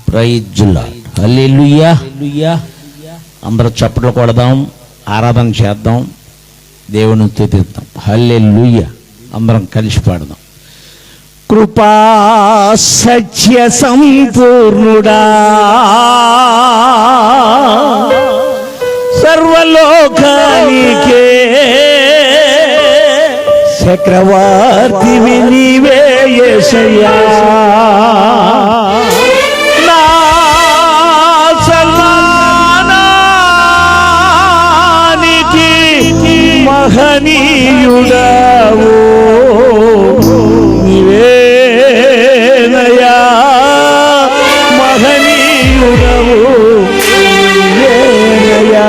Praise lord. హల్లెలూయా. అందరూ చప్పట్లు కొడదాం, ఆరాధన చేద్దాం, దేవుని స్తుతిద్దాం. హల్లెలూయా. అందరం కలిసి పాడదాం. కృపా సత్య సంపూర్ణుడా సర్వలోకానికే చక్రవర్తివి నీవే యేసయ్యా. నా సల్లానానికి మహనీయుడవు నీవేనయ్యా, మహనీయుడవు నీవేనయ్యా.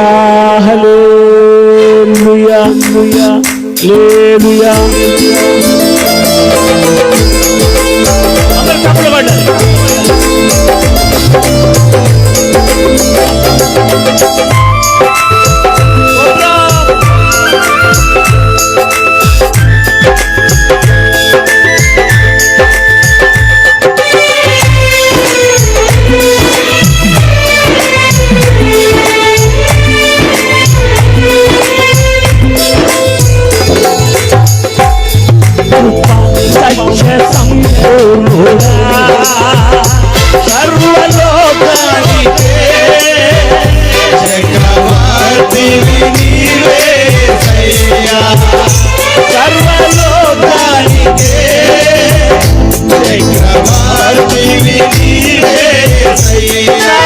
హల్లెలూయా హల్లెలూయా. అందరూ చప్పట్లు కొట్టాలి. సర్వలోకానికే చక్రవర్తివి నీవే యేసయ్యా. సర్వలోకానికే చక్రవర్తివి నీవే యేసయ్యా.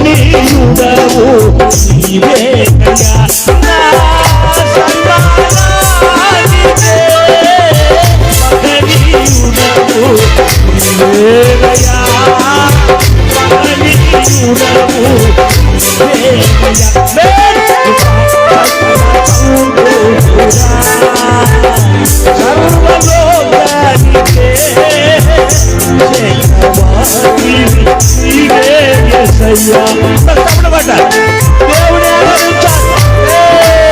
మహనీయుడవు నీవేనయ్యా. నా సల్లానానికే మహనీయుడవు నీవేనయ్యా, మహనీయుడవు నీవేనయ్యా. సర్వలోకానికే చక్రవర్తివి నీవే యేసయ్యా. తప్పడబడ్డ దేవుని ఆరాధించాలి.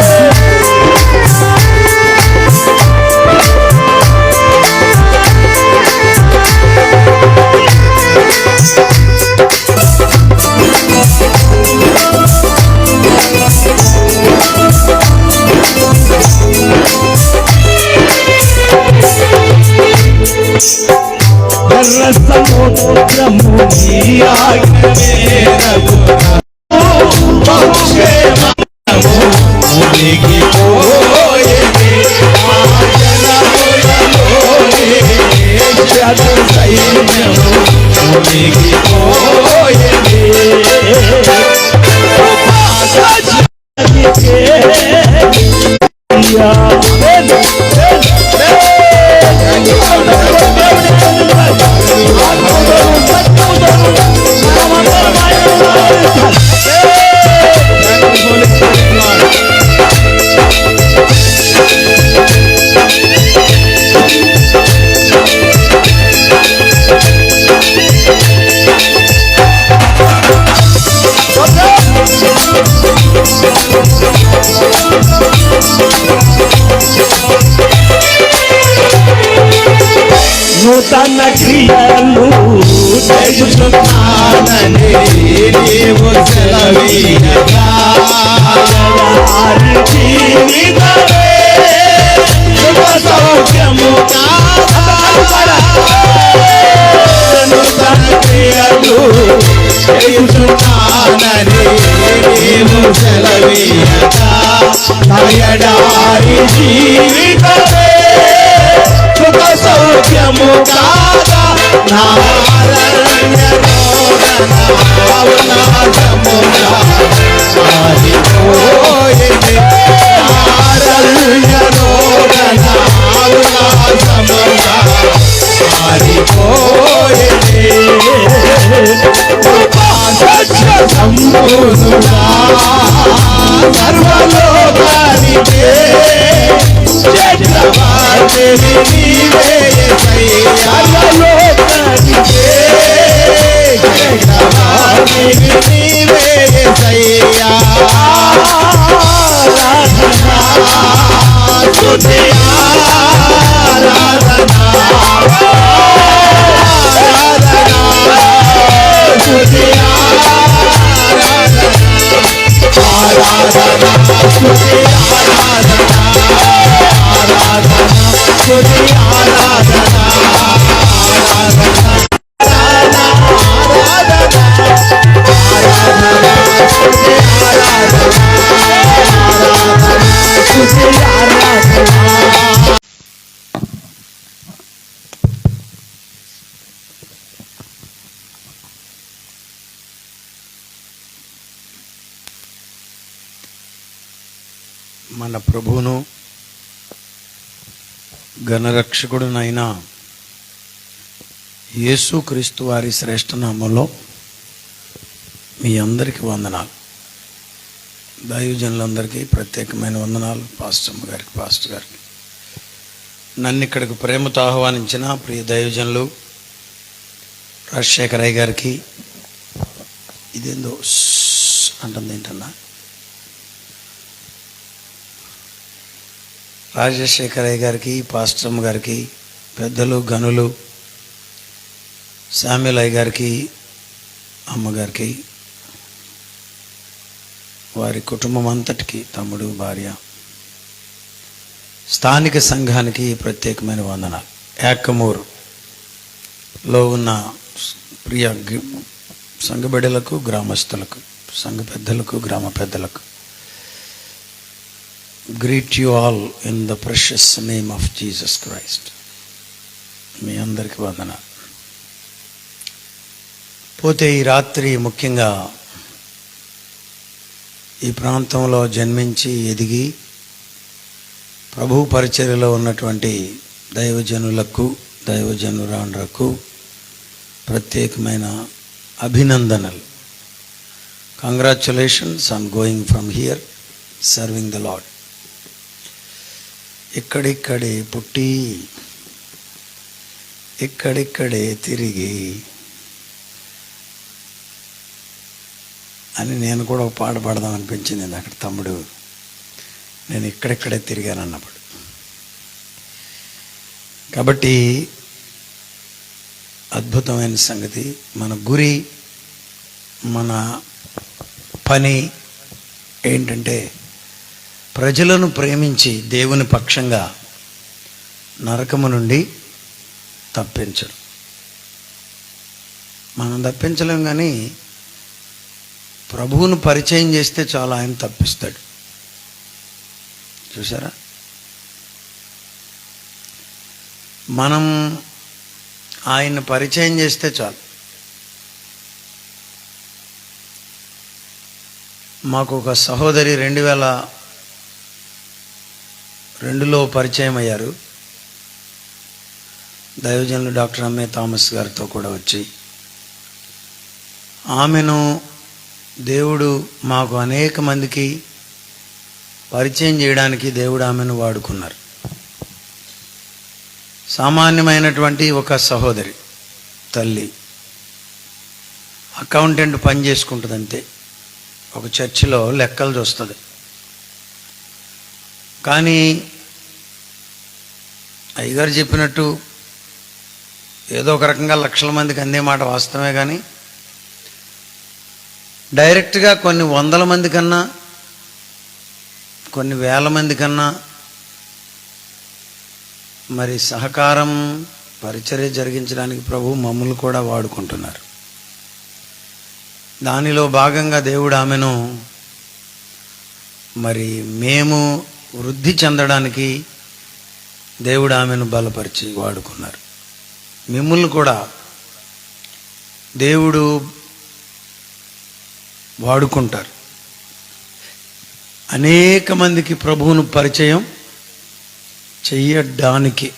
సముద్రము నీ ఆజ్ఞ మేరకు మునిగిపోయేది ఆ జనములలోనే సైన్యము మునిగిపోయేది. నూతన క్రియలు చేయుచున్నానని నీవు సెలవీయగా జీవితమే శుభ సౌఖ్యము కాదా. నూతన క్రియలు చేయుచున్నానని నీవు సెలవీయగా నయడారి జీవితమే సుఖ సౌఖ్యము కాదా. నారణ్యరోగనావనాశముగా సాగిపోయేది. నారణ్యరోగనావనాశముగా సాగిపోయేది. సత్య సంపూర్ణుడా సర్వలోకానికే చక్రవర్తివి నీవే యేసయ్యా. సర్వలోకానికే చక్రవర్తివి నీవే యేసయ్యా. స్తుతి ఆరాధన స్తుతి మన ప్రభువును గణరక్షకుడునైన యేసుక్రీస్తు వారి శ్రేష్ఠ నామంలో మీ అందరికీ వందనాలు. దైవజనులందరికీ ప్రత్యేకమైన వందనాలు. పాస్టర్ గారికి నన్ను ఇక్కడికి ప్రేమతో ఆహ్వానించిన ప్రియ దైవజనులు రాజశేఖరయ్య గారికి, ఇదేందో అంటుంది ఏంటన్నా, రాజశేఖరయ్య గారికి, పాస్టర్ గారికి, పెద్దలు గనులు శామ్యులయ్య గారికి, అమ్మగారికి, వారి కుటుంబం అంతటికి, తమ్ముడు భార్య, స్థానిక సంఘానికి ప్రత్యేకమైన వందనాలు. యాకమూరులో ఉన్న ప్రియ సంఘ బిడ్డలకు, గ్రామస్తులకు, సంఘ పెద్దలకు, గ్రామ పెద్దలకు, greet you all in the precious name of Jesus Christ. మీ అందరికీ వందనాలు. పోతే ఈ రాత్రి ముఖ్యంగా ఈ ప్రాంతంలో జన్మించి ఎదిగి ప్రభు పరిచర్యలో ఉన్నటువంటి దైవజనులకు, దైవజనురాండ్రకు ప్రత్యేకమైన అభినందనలు. Congratulations on going from here serving the Lord. ఇక్కడిక్కడే పుట్టి ఇక్కడిక్కడే తిరిగి అని నేను కూడా ఒక పాట పాడదాం అనిపించింది అక్కడ తమ్ముడు నేను ఇక్కడిక్కడే తిరిగాను అన్నప్పుడు. కాబట్టి అద్భుతమైన సంగతి. మన గురి, మన పని ఏంటంటే ప్రజలను ప్రేమించి దేవుని పక్షంగా నరకము నుండి తప్పించడం. మనం తప్పించలేం, కానీ ప్రభువును పరిచయం చేస్తే చాలు, ఆయన తప్పిస్తాడు. చూసారా, మనం ఆయన పరిచయం చేస్తే చాలు. మాకు ఒక సహోదరి 2002లో పరిచయం అయ్యారు. దైవజనులు డాక్టర్ అమ్మే థామస్ గారితో కూడా వచ్చి, ఆమెను దేవుడు మాకు అనేక మందికి పరిచయం చేయడానికి దేవుడు ఆమెను వాడుకున్నారు. సామాన్యమైనటువంటి ఒక సహోదరి, తల్లి, అకౌంటెంట్ పని చేసుకుంటుంది అంతే, ఒక చర్చిలో లెక్కలు చూస్తుంది. కానీ అయ్యగారు చెప్పినట్టు ఏదో ఒక రకంగా లక్షల మందికి అందే మాట వాస్తవమే, కానీ డైరెక్ట్గా కొన్ని వందల మంది కన్నా, కొన్ని వేల మంది కన్నా మరి సహకారం, పరిచర్య జరిగించడానికి ప్రభు మమ్మల్ని కూడా వాడుకుంటున్నారు. దానిలో భాగంగా దేవుడు ఆమెను మరి మేము వృద్ధి చెందడానికి దేవుడు ఆమెను బలపరిచి వాడుకున్నారు. మిమ్మల్ని కూడా దేవుడు వాడుకుంటారు. అనేక మందికి ప్రభువును పరిచయం చెయ్యడానికి.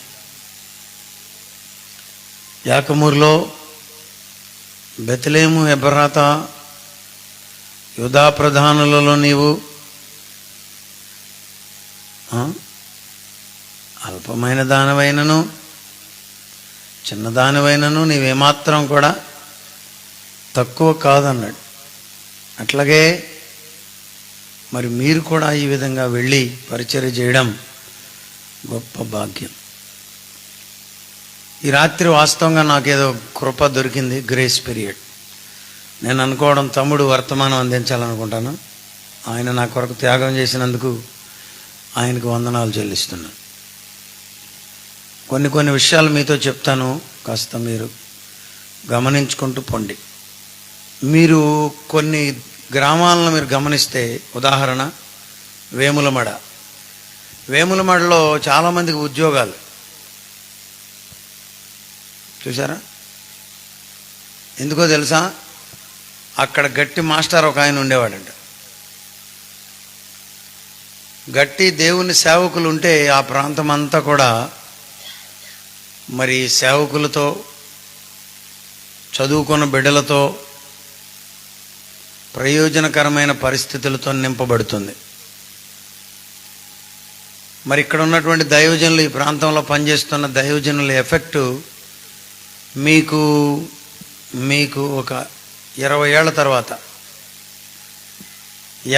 యాకమూరులో, బెత్లెహేము, ఎబ్రాత, యూదా ప్రధానులలో నీవు అల్పమైన దానివైనను చిన్నదానివైనను నీవేమాత్రం కూడా తక్కువ కాదన్నాడు. అట్లాగే మరి మీరు కూడా ఈ విధంగా వెళ్ళి పరిచర్య చేయడం గొప్ప భాగ్యం. ఈ రాత్రి వాస్తవంగా నాకేదో కృప దొరికింది, గ్రేస్ పీరియడ్. నేను అనుకోవడం తమ్ముడు వర్తమానం అందించాలనుకుంటాను. ఆయన నా కొరకు త్యాగం చేసినందుకు ఆయనకు వందనాలు చెల్లిస్తున్నాను. కొన్ని విషయాలు మీతో చెప్తాను, కాస్త మీరు గమనించుకుంటూ పొండి. మీరు కొన్ని గ్రామాలను మీరు గమనిస్తే, ఉదాహరణ వేములమడలో చాలామందికి ఉద్యోగాలు చూసారా? ఎందుకో తెలుసా? అక్కడ గట్టి మాస్టర్ ఒక ఆయన ఉండేవాడంట. గట్టి దేవుని సేవకులు ఉంటే ఆ ప్రాంతం అంతా కూడా మరి సేవకులతో, చదువుకున్న బిడ్డలతో, ప్రయోజనకరమైన పరిస్థితులతో నింపబడుతుంది. మరి ఇక్కడ ఉన్నటువంటి దైవజనులు, ఈ ప్రాంతంలో పనిచేస్తున్న దైవజనుల ఎఫెక్టు మీకు ఒక 20 ఏళ్ల తర్వాత,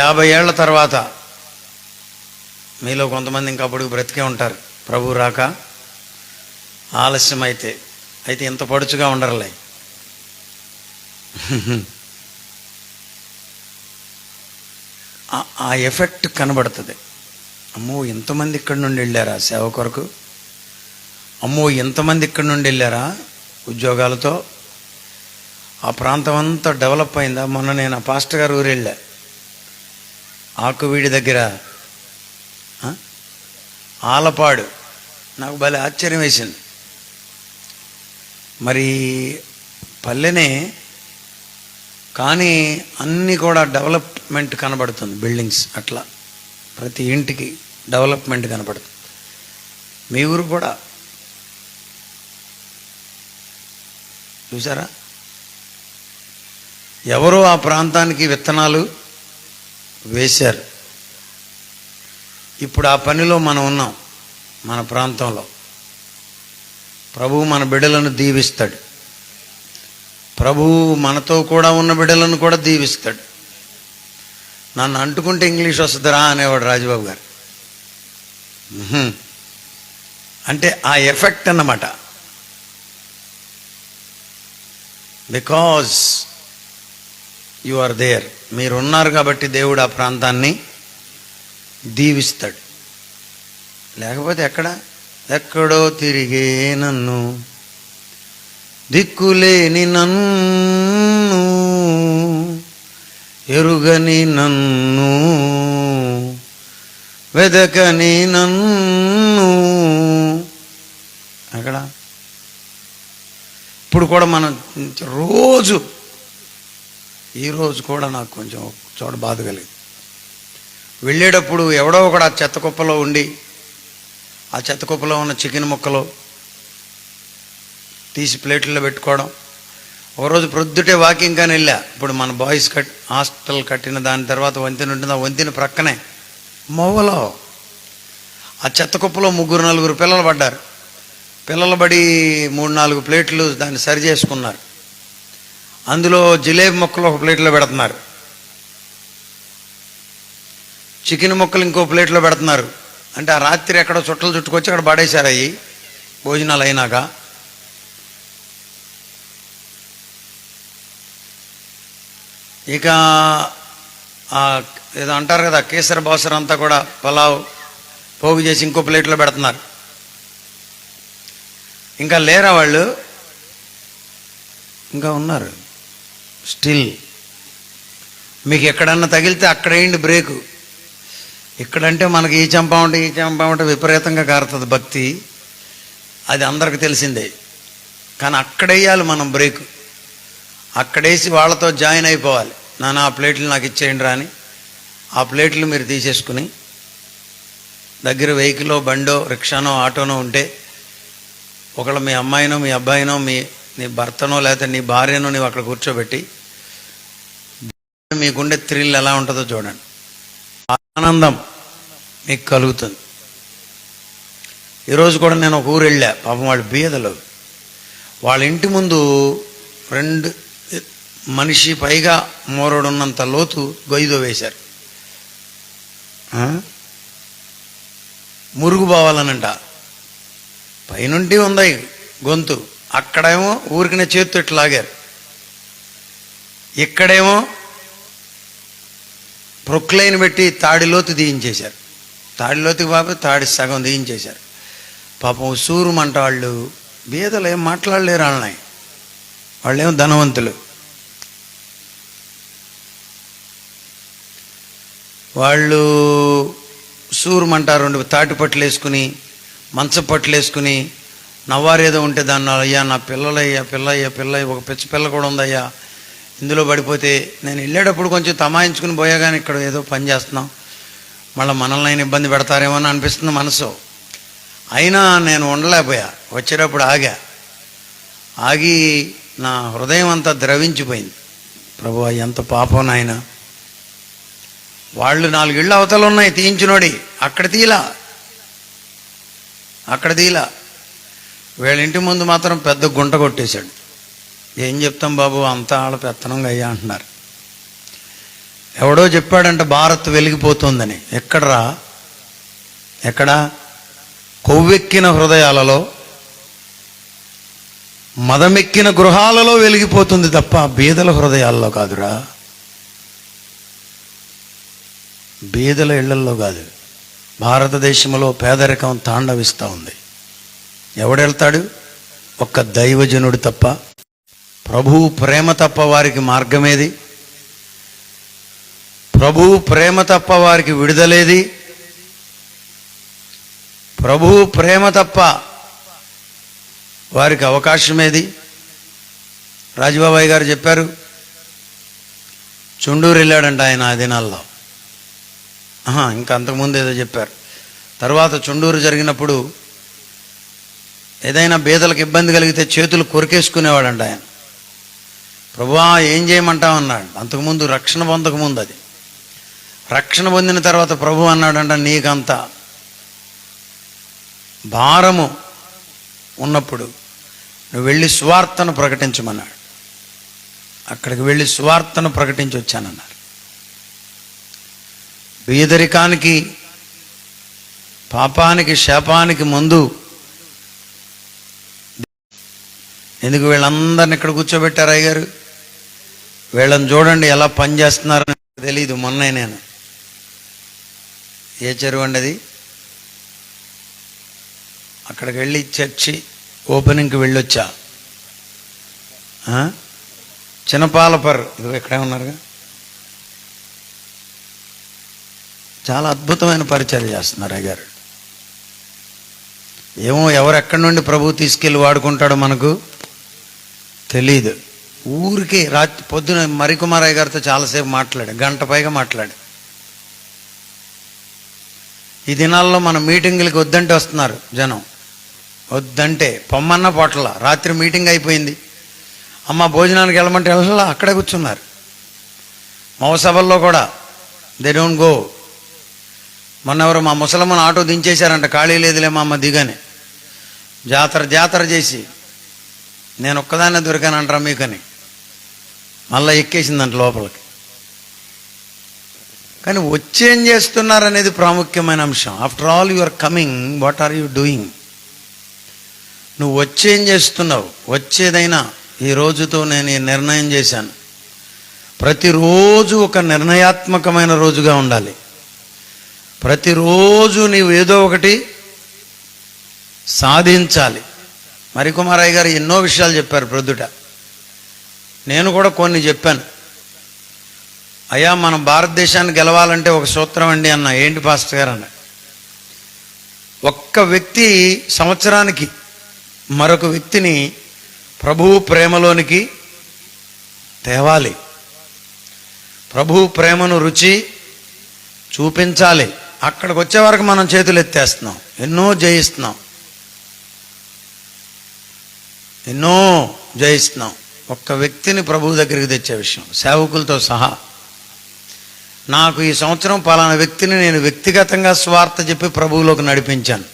50 ఏళ్ల తర్వాత, మీలో కొంతమంది ఇంకా అప్పుడు బ్రతికే ఉంటారు. ప్రభు రాక ఆలస్యం అయితే ఇంత పడుచుగా ఉండరులే. ఆ ఎఫెక్ట్ కనబడుతుంది. అమ్మో ఎంతమంది ఇక్కడి నుండి వెళ్ళారా సేవ కొరకు, అమ్మో ఎంతమంది ఇక్కడి నుండి వెళ్ళారా ఉద్యోగాలతో. ఆ ప్రాంతం అంతా డెవలప్ అయిందా? మొన్న నేను ఆ పాస్టర్ గారు ఊరు వెళ్ళా, ఆకువీడి దగ్గర ఆలపాడు. నాకు భలే ఆశ్చర్యం వేసింది. మరి పల్లెనే కానీ అన్నీ కూడా డెవలప్మెంట్ కనబడుతుంది, బిల్డింగ్స్ అట్లా ప్రతి ఇంటికి డెవలప్మెంట్ కనబడుతుంది. మీ ఊరు కూడా చూసారా? ఎవరో ఆ ప్రాంతానికి విత్తనాలు వేశారు. ఇప్పుడు ఆ పనిలో మనం ఉన్నాం. మన ప్రాంతంలో ప్రభువు మన బిడ్డలను దీవిస్తాడు. ప్రభువు మనతో కూడా ఉన్న బిడ్డలను కూడా దీవిస్తాడు. నన్ను అంటుకుంటే ఇంగ్లీష్ వస్తుందిరా అనేవాడు రాజబాబు గారు. అంటే ఆ ఎఫెక్ట్ అన్నమాట. బికాజ్ యు ఆర్ దేర్, మీరున్నారు కాబట్టి దేవుడు ఆ ప్రాంతాన్ని దీవిస్తాడు. లేకపోతే ఎక్కడో తిరిగే నన్ను, దిక్కులేని నన్ను, ఎరుగని నన్ను, వెదకని నన్ను అక్కడ. ఇప్పుడు కూడా మనం ఈరోజు కూడా నాకు కొంచెం చోట బాధ కలిగింది. వెళ్ళేటప్పుడు ఎవడో ఒకడు ఆ చెత్త కుప్పలో ఉండి, ఆ చెత్త కుప్పలో ఉన్న చికెన్ ముక్కలు తీసి ప్లేట్లలో పెట్టుకోవడం. ఒకరోజు ప్రొద్దుటే వాకింగ్ కానీ వెళ్ళా. ఇప్పుడు మన బాయ్స్ హాస్టల్ కట్టిన దాని తర్వాత వంతెన ఉంటుంది. ఆ వంతెన ప్రక్కనే మొవ్వలో ఆ చెత్త కుప్పలో 3-4 పిల్లలు పడ్డారు. పిల్లలు పడి 3-4 ప్లేట్లు దాన్ని సరి చేసుకున్నారు. అందులో జిలేబీ ముక్కలు ఒక ప్లేట్లో పెడుతున్నారు, చికెన్ ముక్కలు ఇంకో ప్లేట్లో పెడుతున్నారు. అంటే ఆ రాత్రి ఎక్కడో చుట్టలు చుట్టుకొచ్చి అక్కడ పడేశారు అయ్యి భోజనాలు అయినాక. ఇక ఏదో అంటారు కదా, కేసరి బాసర్ అంతా కూడా పలావ్ పోగు చేసి ఇంకో ప్లేట్లో పెడుతున్నారు. ఇంకా లేరా వాళ్ళు? ఇంకా ఉన్నారు స్టిల్. మీకు ఎక్కడన్నా తగిలితే అక్కడేయండి బ్రేకు. ఇక్కడంటే మనకి ఈ చెంప ఉంటే విపరీతంగా కారుతుంది భక్తి, అది అందరికి తెలిసిందే. కానీ అక్కడేయాలి మనం బ్రేకు. అక్కడేసి వాళ్ళతో జాయిన్ అయిపోవాలి. నాన్న ఆ ప్లేట్లు నాకు ఇచ్చేయండి రా అని. ఆ ప్లేట్లు మీరు తీసేసుకుని దగ్గర వెహికల్లో, బండో, రిక్షానో, ఆటోనో ఉంటే ఒకళ్ళు మీ అమ్మాయినో, మీ అబ్బాయినో, నీ భర్తనో, లేకపోతే నీ భార్యనో నీవు అక్కడ కూర్చోబెట్టి మీకుండే థ్రిల్ ఎలా ఉంటుందో చూడండి. ఆనందం మీకు కలుగుతుంది. ఈరోజు కూడా నేను ఒక ఊరు వెళ్ళా. పాపం వాళ్ళు బీదలు. వాళ్ళ ఇంటి ముందు 2 మనిషి పైగా మోరడున్నంత లోతు గొయ్యిదో వేశారు. మురుగు పోవాలనంట. పైనుండి ఉంది గొంతు, అక్కడేమో ఊరికిన చేతితో ఇట్లా లాగారు, ఇక్కడేమో ప్రొక్లైన్ పెట్టి తాడిలోతు తీయించేశారు. తాడిలోతుకి బాబు తాడి సగం తీయించేశారు. పాపం ఉసూరుమంట వాళ్ళు బీదలు ఏం మాట్లాడలేరు వాళ్ళని, వాళ్ళేమో ధనవంతులు. వాళ్ళు సూరుమంట 2 తాటి పట్లు వేసుకుని మంచ పట్లు వేసుకుని నవ్వారేదో ఉంటే దాన్ని, అయ్యా నా పిల్లలయ్యా పిల్ల ఒక పిచ్చ పిల్ల కూడా ఉందయ్యా, ఇందులో పడిపోతే నేను వెళ్ళేటప్పుడు కొంచెం తమాయించుకుని పోయా, కానీ ఇక్కడ ఏదో పని చేస్తున్నాం, మళ్ళీ మనల్ని ఆయన ఇబ్బంది పెడతారేమో అని అనిపిస్తుంది మనసు. అయినా నేను ఉండలేకపోయా, వచ్చేటప్పుడు ఆగి నా హృదయం అంతా ద్రవించిపోయింది. ప్రభువా ఎంత పాపం నాయన, వాళ్ళు 4 ఇళ్ళు అవతలు ఉన్నాయి తీయించినోడి, అక్కడ తీలా వీళ్ళ ఇంటి ముందు మాత్రం పెద్ద గుంట కొట్టేశాడు. ఏం చెప్తాం బాబు, అంతా ఆళ్ళ పెత్తనంగా అయ్యా అంటున్నారు. ఎవడో చెప్పాడంట భారత్ వెలిగిపోతుందని. ఎక్కడా కొవ్వెక్కిన హృదయాలలో, మదమెక్కిన గృహాలలో వెలిగిపోతుంది తప్ప బీదల హృదయాల్లో కాదురా, బీదల ఇళ్లల్లో కాదు. భారతదేశంలో పేదరికం తాండవిస్తూ ఉంది. ఎవడెళ్తాడు? ఒక్క దైవజనుడు తప్ప, ప్రభువు ప్రేమ తప్ప వారికి మార్గమేది? ప్రభువు ప్రేమ తప్ప వారికి విడుదలేది? ప్రభువు ప్రేమ తప్ప వారికి అవకాశమేది? రాజబాబాయ్ గారు చెప్పారు, చుండూరు వెళ్ళాడంట ఆయన ఆ దినాల్లో. ఇంకా అంతకుముందు ఏదో చెప్పారు. తర్వాత చుండూరు జరిగినప్పుడు ఏదైనా బీదలకు ఇబ్బంది కలిగితే చేతులు కొరికేసుకునేవాడంట ఆయన. ప్రభువా ఏం చేయమంటామన్నాడు. అంతకుముందు రక్షణ పొందకముందు, అది రక్షణ పొందిన తర్వాత ప్రభు అన్నాడంట, నీకంత భారము ఉన్నప్పుడు నువ్వు వెళ్ళి సువార్తను ప్రకటించమన్నాడు. అక్కడికి వెళ్ళి సువార్తను ప్రకటించి వచ్చానన్నారు. బీదరికానికి, పాపానికి, శాపానికి ముందు ఎందుకు వీళ్ళందరిని ఇక్కడ కూర్చోబెట్టారు అయ్యగారు? వీళ్ళని చూడండి ఎలా పనిచేస్తున్నారని తెలీదు. మొన్న నేను ఏ చెరువు అండి అది, అక్కడికి వెళ్ళి చర్చి ఓపెనింగ్కి వెళ్ళొచ్చా. చిన్నపాలపర్ ఇది ఇక్కడే ఉన్నారుగా, చాలా అద్భుతమైన పరిచయం చేస్తున్నారు అయ్యగారు. ఏమో ఎవరెక్కడి నుండి ప్రభువు తీసుకెళ్ళి వాడుకుంటాడో మనకు తెలీదు. ఊరికే పొద్దున మరికుమారయ్య గారితో చాలాసేపు మాట్లాడు, గంట పైగా మాట్లాడు. ఈ దినాల్లో మన మీటింగులకి వద్దంటే వస్తున్నారు జనం, వద్దంటే పొమ్మన్న పొట్ల. రాత్రి మీటింగ్ అయిపోయింది, అమ్మ భోజనానికి వెళ్ళమంటే వెళ్ళాలా, అక్కడే కూర్చున్నారు. మవ సభల్లో కూడా దే డోంట్ గో. మొన్న ఎవరు మా ముసలమ్మను ఆటో దించేశారంట, ఖాళీ లేదులే మా అమ్మ దిగని. జాతర చేసి నేను ఒక్కదాన్నే దొరికానంటారా మీకని మళ్ళీ ఎక్కేసిందంట లోపలికి. కానీ వచ్చేం చేస్తున్నారనేది ప్రాముఖ్యమైన అంశం. After all you are coming, what are you doing? నువ్వు వచ్చేం చేస్తున్నావు? వచ్చేదైనా ఈ రోజుతో నేను ఈ నిర్ణయం చేశాను, ప్రతిరోజు ఒక నిర్ణయాత్మకమైన రోజుగా ఉండాలి. ప్రతిరోజు నీవు ఏదో ఒకటి సాధించాలి. మరికుమారయ్య గారు ఎన్నో విషయాలు చెప్పారు ప్రొద్దుట, నేను కూడా కొన్ని చెప్పాను. అయ్యా మనం భారతదేశాన్ని గెలవాలంటే ఒక సూత్రం అండి అన్న. ఏంటి పాస్టర్ గారు అన్న? ఒక్క వ్యక్తి సంవత్సరానికి మరొక వ్యక్తిని ప్రభువు ప్రేమలోనికి తేవాలి, ప్రభువు ప్రేమను రుచి చూపించాలి. అక్కడికి వచ్చే వరకు మనం చేతులు ఎత్తేస్తున్నాం, ఎన్నో జయిస్తున్నాం. ఒక్క వ్యక్తిని ప్రభువు దగ్గరికి తెచ్చే విషయం, సేవకులతో సహా. నాకు ఈ సంవత్సరం పలానా వ్యక్తిని నేను వ్యక్తిగతంగా స్వార్థ చెప్పి ప్రభువులోకి నడిపించాను.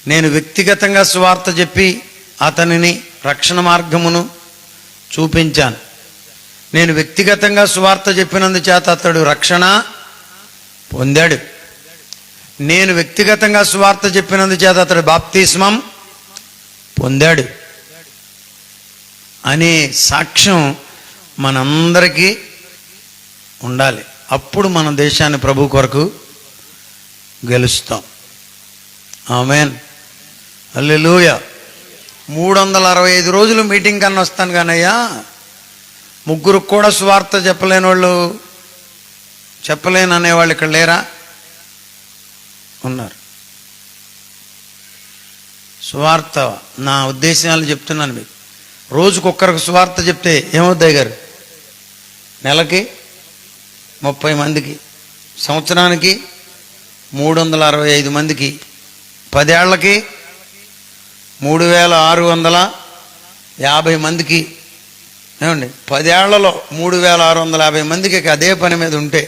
నేను వ్యక్తిగతంగా స్వార్థ చెప్పి అతనిని రక్షణ మార్గమును చూపించాను. నేను వ్యక్తిగతంగా స్వార్థ చెప్పినందుచేత అతడు రక్షణ పొందాడు. నేను వ్యక్తిగతంగా సువార్త చెప్పినందుచేత అతడు బాప్తిస్మం పొందాడు అనే సాక్ష్యం మనందరికీ ఉండాలి. అప్పుడు మన దేశాన్ని ప్రభు కొరకు గెలుస్తాం. ఆమేన్, హల్లెలూయా. 365 రోజులు మీటింగ్ కన్నా వస్తాను కానయ్యా, ముగ్గురికి కూడా సువార్త చెప్పలేని వాళ్ళు, చెప్పలేను అనేవాళ్ళు ఇక్కడ లేరా? ఉన్నారు. సువార్త నా ఉద్దేశాలు చెప్తున్నాను మీకు. రోజుకొక్కరికి సువార్త చెప్తే ఏమవుతాయి గారు? నెలకి 30 మందికి, సంవత్సరానికి 365 మందికి, 10 ఏళ్లకి 3650 మందికి. ఏమండి, 10 ఏళ్లలో 3650 మందికి అదే పని మీద ఉంటే,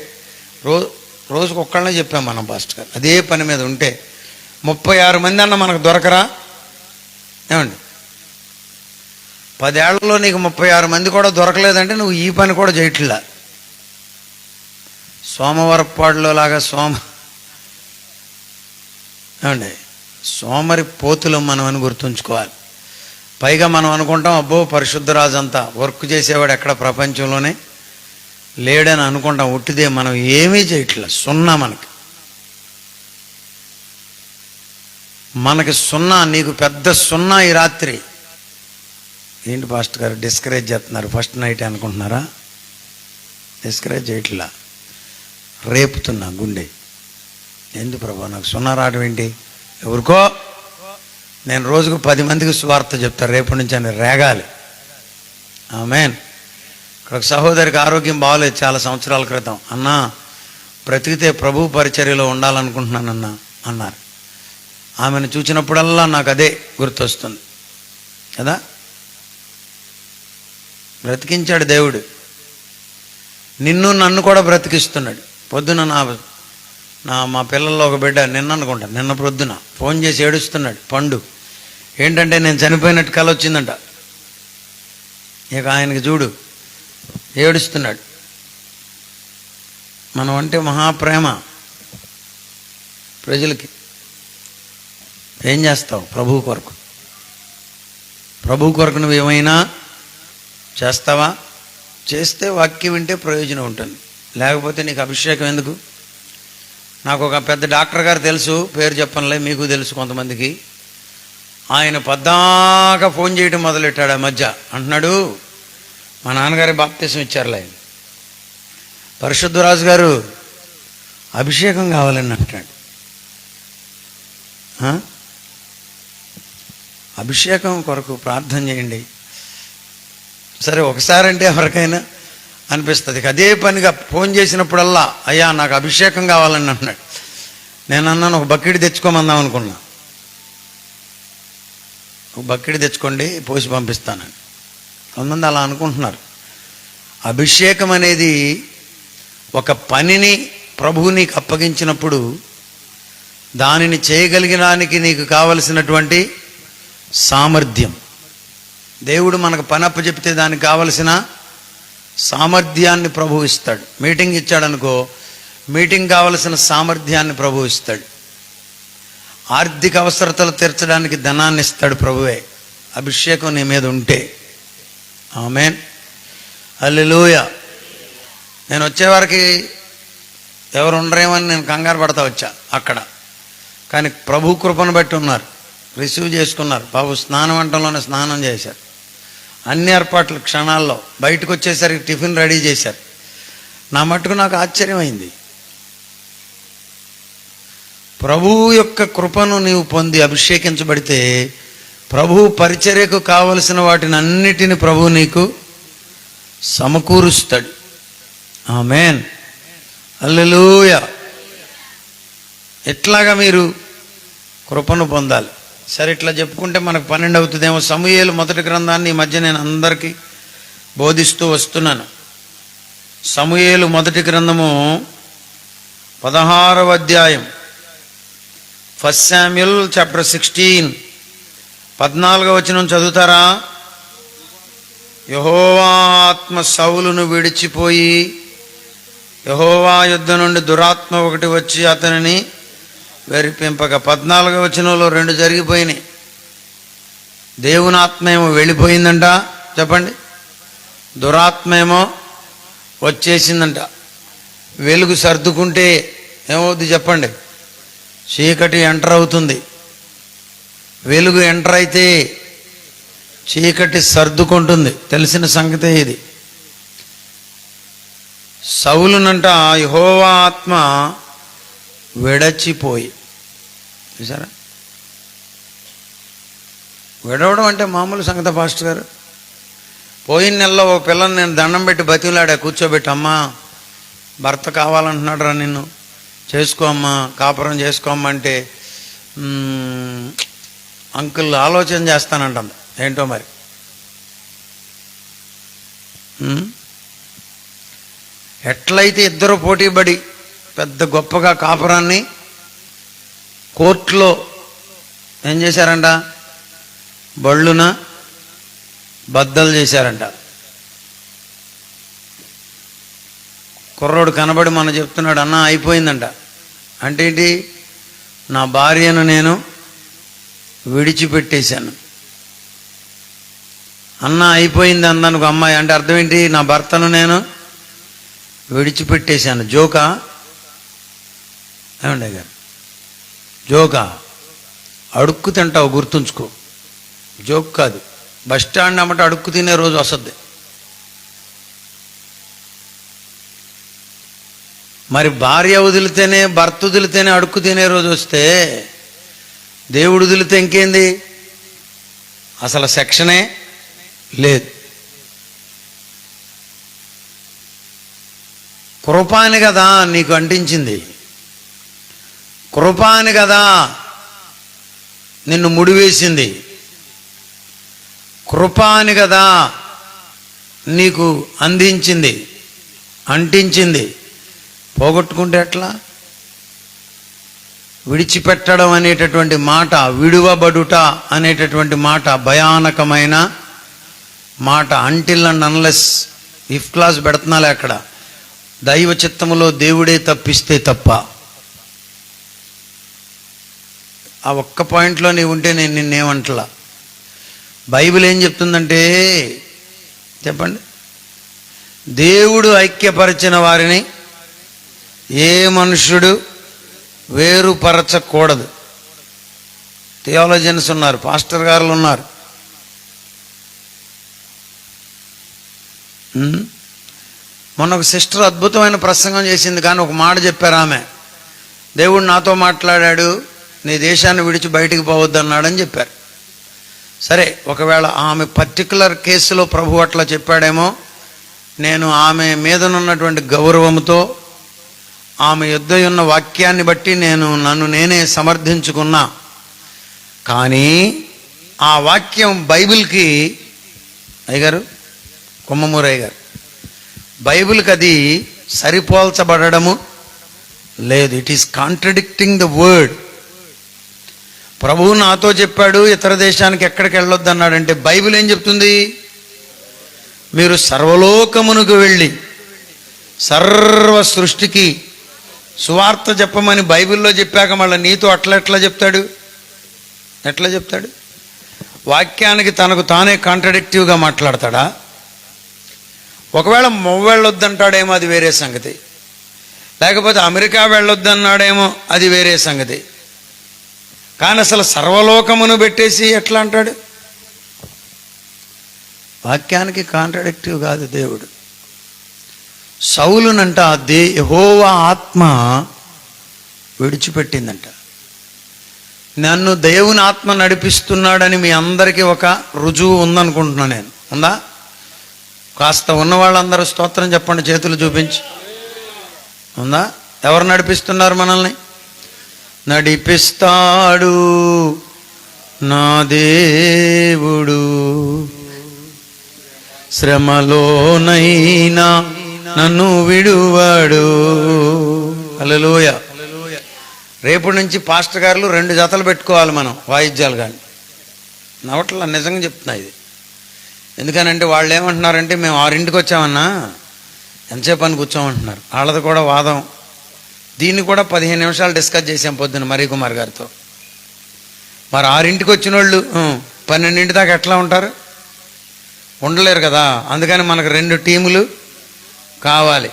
రోజుకు ఒక్కళ్ళనే చెప్పాం మనం పాస్టర్ గారు, అదే పని మీద ఉంటే 36 మంది అన్న మనకు దొరకరా? ఏమండి, 10 ఏళ్లలో నీకు 36 మంది కూడా దొరకలేదంటే నువ్వు ఈ పని కూడా చేయట్లా. సోమవరపాడులో లాగా ఏమండి, సోమరి పోతులం మనం అని గుర్తుంచుకోవాలి. పైగా మనం అనుకుంటాం, అబ్బో పరిశుద్ధరాజు అంతా వర్క్ చేసేవాడు ఎక్కడ ప్రపంచంలోనే లేడని అనుకుంటాం. ఉట్టిదే, మనం ఏమీ చేయట్లా, సున్నా. మనకి సున్నా. నీకు పెద్ద సున్నా ఈ రాత్రి. ఏంటి పాస్టర్ గారు డిస్కరేజ్ చేస్తున్నారు? ఫస్ట్ నైట్ అనుకుంటున్నారా? డిస్కరేజ్ చేయట్లా, రేపుతున్నా గుండె. ఎందుకు ప్రభా నాకు సున్నా రావడం ఏంటి? ఎవరికో నేను రోజుకు 10 మందికి సువార్త చెప్తాను రేపటి నుంచి అని రేగాలి. ఆమేన్. ఇక్కడ ఒక సహోదరికి ఆరోగ్యం బాగోలేదు చాలా సంవత్సరాల క్రితం. అన్నా బ్రతికితే ప్రభు పరిచర్యలో ఉండాలనుకుంటున్నానన్నా అన్నారు. ఆమెను చూసినప్పుడల్లా నాకు అదే గుర్తొస్తుంది కదా. బ్రతికించాడు దేవుడు, నిన్ను నన్ను కూడా బ్రతికిస్తున్నాడు. పొద్దున మా పిల్లల్లో ఒక బిడ్డ నిన్న ప్రొద్దున ఫోన్ చేసి ఏడుస్తున్నాడు. పండు ఏంటంటే నేను చనిపోయినట్టు కల వచ్చిందంట. ఇక ఆయనకి చూడు ఏడుస్తున్నాడు. మనం అంటే మహాప్రేమ ప్రజలకి. ఏం చేస్తావు ప్రభువు కొరకు? ప్రభువు కొరకు నువ్వు ఏమైనా చేస్తావా? చేస్తే వాక్యం వింటే ప్రయోజనం ఉంటుంది, లేకపోతే నీకు అభిషేకం ఎందుకు? నాకు ఒక పెద్ద డాక్టర్ గారు తెలుసు, పేరు చెప్పనులే, మీకు తెలుసు కొంతమందికి. ఆయన పద్దాకా ఫోన్ చేయడం మొదలెట్టాడు ఆ మధ్య. అంటున్నాడు, మా నాన్నగారి బాప్తిసం ఇచ్చారులే, పరిశుద్ధరాజు గారు అభిషేకం కావాలని అంటున్నాడు. అభిషేకం కొరకు ప్రార్థన చేయండి. సరే, ఒకసారి అంటే ఎవరికైనా అనిపిస్తుంది. అదే పనిగా ఫోన్ చేసినప్పుడల్లా అయ్యా నాకు అభిషేకం కావాలని అంటున్నాడు. నేను అన్నాను, ఒక బకెట్ తెచ్చుకోమందాం అనుకున్నా. ఒక బకెట్ తెచ్చుకోండి పోసి పంపిస్తానని. కొంతమంది అలా అనుకుంటున్నారు. అభిషేకం అనేది ఒక పనిని ప్రభువు నీకు అప్పగించినప్పుడు దానిని చేయగలిగడానికి నీకు కావలసినటువంటి సామర్థ్యం. దేవుడు మనకు పని అప్పచెప్తే దానికి కావలసిన సామర్థ్యాన్ని ప్రభువు ఇస్తాడు. మీటింగ్ ఇచ్చాడనుకో, మీటింగ్ కావలసిన సామర్థ్యాన్ని ప్రభువు ఇస్తాడు. ఆర్థిక అవసరతలు తీర్చడానికి ధనాన్ని ఇస్తాడు ప్రభువే, అభిషేకం నీ మీద ఉంటే. ఆమేన్, హల్లెలూయా. నేను వచ్చేవారికి ఎవరు ఉండరేమని నేను కంగారు పడతా వచ్చా అక్కడ. కానీ ప్రభు కృపను బట్టి ఉన్నారు, రిసీవ్ చేసుకున్నారు. బాబు స్నానం అంటంలోనే స్నానం చేశారు, అన్ని ఏర్పాట్లు క్షణాల్లో. బయటకు వచ్చేసరికి టిఫిన్ రెడీ చేశారు. నా మట్టుకు నాకు ఆశ్చర్యమైంది. ప్రభువు యొక్క కృపను నీవు పొంది అభిషేకించబడితే ప్రభు పరిచర్యకు కావలసిన వాటిని అన్నిటిని ప్రభువు నీకు సమకూరుస్తాడు. ఆమేన్, హల్లెలూయా. ఎట్లాగా మీరు కృపను పొందాలి? సరే, ఇట్లా చెప్పుకుంటే మనకు 12 అవుతుందేమో. సమూయేలు మొదటి గ్రంథాన్ని ఈ మధ్య నేను అందరికీ బోధిస్తూ వస్తున్నాను. సమూయేలు మొదటి గ్రంథము 16వ అధ్యాయం, 1 శామ్యూయల్ చాప్టర్ 16, 14వ వచనం చదువుతారా? యెహోవా ఆత్మ సౌలును విడిచిపోయి యెహోవా యుద్ధ నుండి దురాత్మ ఒకటి వచ్చి అతనిని వెరిపింపక. 14వ వచనంలో 2 జరిగిపోయినాయి. దేవుని ఆత్మ ఏమో వెళ్ళిపోయిందంట, చెప్పండి. దురాత్మ ఏమో వచ్చేసిందంట. వెలుగు సర్దుకుంటే ఏమవుద్ది చెప్పండి? చీకటి ఎంటర్ అవుతుంది. వెలుగు ఎంటర్ అయితే చీకటి సర్దుకుంటుంది. తెలిసిన సంగతే ఇది. సౌలునంట యెహోవా ఆత్మ విడచిపోయి, చూసారా? విడవడం అంటే మామూలు సంగతి పాస్టర్ గారు. పోయిన నెలలో ఒక పిల్లని నేను దండం పెట్టి బతిలాడా, కూర్చోబెట్టి, అమ్మా భర్త కావాలంటున్నాడు రా, నిన్ను చేసుకోమ్మా, కాపురం చేసుకోమ్మా అంటే అంకుల్ ఆలోచన చేస్తానంటుంది. ఏంటో మరి. ఎట్లయితే ఇద్దరు పోటీపడి పెద్ద గొప్పగా కాపురాన్ని కోర్టులో ఏం చేశారంట? బళ్ళున బద్దలు చేశారంట. కుర్రోడు కనబడి మన చెప్తున్నాడు, అన్న అయిపోయిందంట. అంటే ఏంటి? నా భార్యను నేను విడిచిపెట్టేశాను. అన్న అయిపోయింది అందనుకు అమ్మాయి అంటే అర్థం ఏంటి? నా భర్తను నేను విడిచిపెట్టేశాను. జోకా ఏమండి గారు? జోకా? అడుక్కు తింటావు, గుర్తుంచుకో. జోక్ కాదు. బస్ స్టాండ్ అమ్మట అడుక్కు తినే రోజు వస్తుంది. మరి భార్య వదిలితేనే, భర్త వదిలితేనే అడుక్కు తినే రోజు వస్తే దేవుడు వదిలితే ఇంకేంది? అసలు సెక్షనే లేదు. కృపాని కదా నీకు అంటించింది, కృపాని కదా నిన్ను ముడివేసింది, కృపాని కదా నీకు అందించింది, అంటించింది. పోగొట్టుకుంటే ఎట్లా? విడిచిపెట్టడం అనేటటువంటి మాట, విడువబడుట అనేటటువంటి మాట భయానకమైన మాట. Until and unless, if class పెడుతున్నాలే అక్కడ. దైవ చిత్తములో దేవుడే తప్పిస్తే తప్ప. ఆ ఒక్క పాయింట్లో నీవు ఉంటే నేను నిన్నేమంటలా. బైబిల్ ఏం చెప్తుందంటే చెప్పండి, దేవుడు ఐక్యపరిచిన వారిని ఏ మనుష్యుడు వేరుపరచకూడదు. థియాలజియన్స్ ఉన్నారు, పాస్టర్ గారులు ఉన్నారు. మొన్న ఒక సిస్టర్ అద్భుతమైన ప్రసంగం చేసింది, కానీ ఒక మాట చెప్పారు ఆమె. దేవుడు నాతో మాట్లాడాడు, నీ దేశాన్ని విడిచి బయటికి పోవద్దన్నాడని చెప్పారు. సరే, ఒకవేళ ఆమె పర్టికులర్ కేసులో ప్రభు అట్లా చెప్పాడేమో. నేను ఆమె మీదనున్నటువంటి గౌరవంతో, ఆమె యుద్ధ ఉన్న వాక్యాన్ని బట్టి నన్ను నేనే సమర్థించుకున్నా. కానీ ఆ వాక్యం బైబిల్కి, అయ్యగారు కొమ్మమూరయ్య గారు, బైబిల్కి అది సరిపోల్చబడము లేదు. It is contradicting the word. ప్రభువు నాతో చెప్పాడు ఇతర దేశానికి ఎక్కడికి వెళ్ళొద్దు అన్నాడంటే బైబిల్ ఏం చెప్తుంది? మీరు సర్వలోకమునకు వెళ్ళి సర్వ సృష్టికి సువార్త చెప్పమని బైబిల్లో చెప్పాక మళ్ళీ నీతో ఎట్లా చెప్తాడు? ఎట్లా చెప్తాడు? వాక్యానికి తనకు తానే కాంట్రడిక్టివ్గా మాట్లాడతాడా? ఒకవేళ వెళ్ళొద్దంటాడేమో, అది వేరే సంగతి. లేకపోతే అమెరికా వెళ్ళొద్దన్నాడేమో, అది వేరే సంగతి. కానీ అసలు సర్వలోకమును పెట్టేసి ఎట్లా అంటాడు? వాక్యానికి కాంట్రడిక్టివ్ కాదు దేవుడు. సౌలునంట యెహోవా ఆత్మ విడిచిపెట్టిందంట. నన్ను దేవుని ఆత్మ నడిపిస్తున్నాడని మీ అందరికీ ఒక రుజువు ఉందనుకుంటున్నాను నేను. ఉందా? కాస్త ఉన్న వాళ్ళందరూ స్తోత్రం చెప్పండి, చేతులు చూపించి. ఉందా? ఎవరు నడిపిస్తున్నారు మనల్ని? నడిపిస్తాడు నా దేవుడు, శ్రమలోనైనా నన్ను విడువాడు. హల్లెలూయా. రేపటి నుంచి పాస్టర్ గారులు 2 జతలు పెట్టుకోవాలి మనం, వాయిద్యాలు. కానీ నవట్ల నిజంగా చెప్తున్నా ఇది. ఎందుకనంటే వాళ్ళు ఏమంటున్నారంటే, మేము 6ంటికి వచ్చామన్నా, ఎంతసేపు అని కూర్చోమంటున్నారు. వాళ్ళది కూడా వాదం. దీన్ని కూడా 15 నిమిషాలు డిస్కస్ చేసాం పొద్దున్న మరీ కుమార్ గారితో. మరి 6ంటికి వచ్చిన వాళ్ళు 12 దాకా ఎట్లా ఉంటారు? ఉండలేరు కదా. అందుకని మనకు 2 టీములు కావాలి.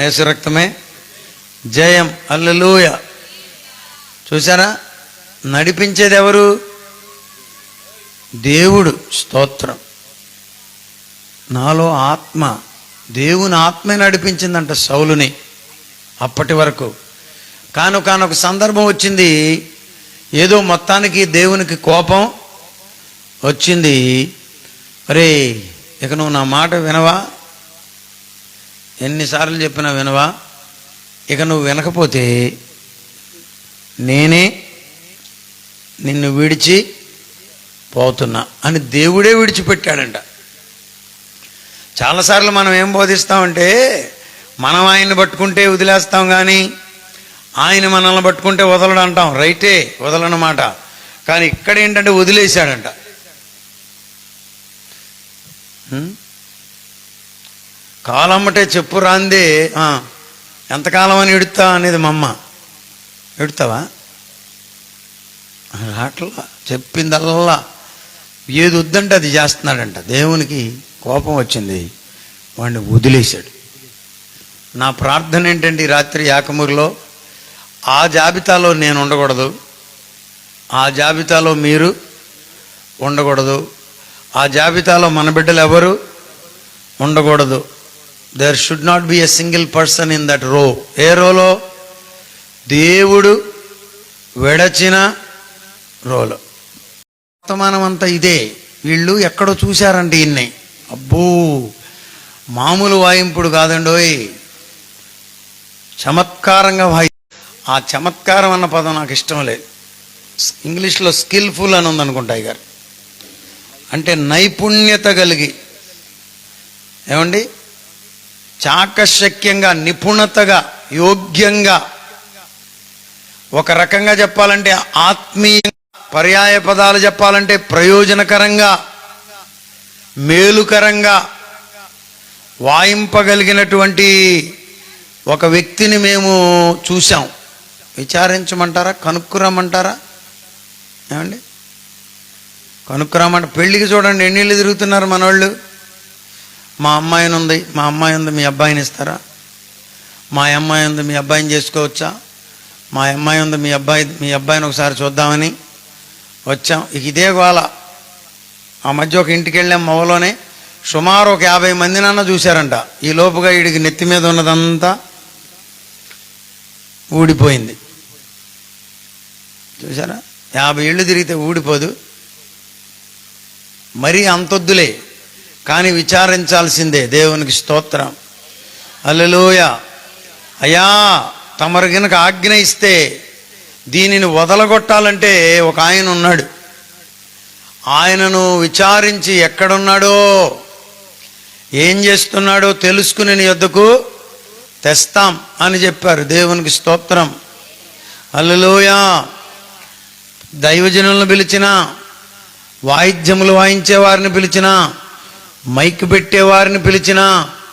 యేసు రక్తమే జయం. హల్లెలూయా. చూసారా, నడిపించేది ఎవరు? దేవుడు. స్తోత్రం. నాలో ఆత్మ, దేవుని ఆత్మే నడిపించిందంట సౌలుని అప్పటి వరకు. కానొక సందర్భం వచ్చింది, ఏదో మొత్తానికి దేవునికి కోపం వచ్చింది. అరే ఇక నువ్వు నా మాట వినవా? ఎన్నిసార్లు చెప్పినా వినవా? ఇక నువ్వు వినకపోతే నేనే నిన్ను విడిచి పోతున్నా అని దేవుడే విడిచిపెట్టాడంట. చాలాసార్లు మనం ఏం బోధిస్తామంటే, మనం ఆయన్ని పట్టుకుంటే వదిలేస్తాం, కానీ ఆయన మనల్ని పట్టుకుంటే వదలడు అంటాం. రైటే, వదలనమాట. కానీ ఇక్కడ ఏంటంటే వదిలేశాడంట. కాలమ్మటే చెప్పు రాందే ఎంతకాలం అని ఎడుతా అనేది మా అమ్మ. ఎడుతావా? అట్లా చెప్పిందల్లా ఏది వద్దంటే అది చేస్తున్నాడంట. దేవునికి కోపం వచ్చింది, వాడిని వదిలేశాడు. నా ప్రార్థన ఏంటంటే, ఈ రాత్రి యాకమూరులో ఆ జాబితాలో నేను ఉండకూడదు, ఆ జాబితాలో మీరు ఉండకూడదు, ఆ జాబితాలో మన బిడ్డలు ఎవరు ఉండకూడదు. There should not be a single person in that row. ఏ రోలో? దేవుడు విడచిన రోలో. వర్తమానం అంతా ఇదే. వీళ్ళు ఎక్కడో చూశారంటే ఇన్ని, అబ్బో మామూలు వాయింపుడు కాదండోయ్, చమత్కారంగా ఆ చమత్కారం అన్న పదం నాకు ఇష్టం లేదు. ఇంగ్లీష్లో స్కిల్ఫుల్ అని ఉందనుకుంటా గారు, అంటే నైపుణ్యత కలిగి, ఏమండి, చాకశక్యంగా, నిపుణతగా, యోగ్యంగా, ఒక రకంగా చెప్పాలంటే ఆత్మీయ, పర్యాయ పదాలు చెప్పాలంటే ప్రయోజనకరంగా, మేలుకరంగా వాయింపగలిగినటువంటి ఒక వ్యక్తిని మేము చూసాం. విచారించమంటారా? కనుక్కురమ్మంటారా? ఏమండి, కనుక్కురామంట. పెళ్ళికి చూడండి ఎన్నిళ్ళు తిరుగుతున్నారు మనోళ్ళు. మా అమ్మాయిని ఉంది, మా అమ్మాయి ఉంది, మీ అబ్బాయిని ఇస్తారా? మా అమ్మాయి ఉంది, మీ అబ్బాయిని చేసుకోవచ్చా? మా అమ్మాయి ఉంది, మీ అబ్బాయిని ఒకసారి చూద్దామని వచ్చాం. ఇదే గోల. ఆ మధ్య ఒక ఇంటికి వెళ్ళాం మొవలోనే, సుమారు ఒక 50 మందినన్నా చూశారంట. ఈ లోపుగా వీడికి నెత్తి మీద ఉన్నదంతా ఊడిపోయింది. చూసారా, 50 ఏళ్ళు తిరిగితే ఊడిపోదు. మరీ అంతొద్దులే, కానీ విచారించాల్సిందే. దేవునికి స్తోత్రం. హల్లెలూయా. అయ్యా, తమరు గనుక ఆజ్ఞ ఇస్తే దీనిని వదలగొట్టాలంటే ఒక ఆయన ఉన్నాడు. ఆయనను విచారించి ఎక్కడున్నాడో, ఏం చేస్తున్నాడో తెలుసుకుని నీ యొద్దకు తెస్తాం అని చెప్పారు. దేవునికి స్తోత్రం. హల్లెలూయా. దైవజనులను పిలిచిన, వాయిద్యములు వాయించే వారిని పిలిచిన, మైక్ పెట్టేవారిని పిలిచిన,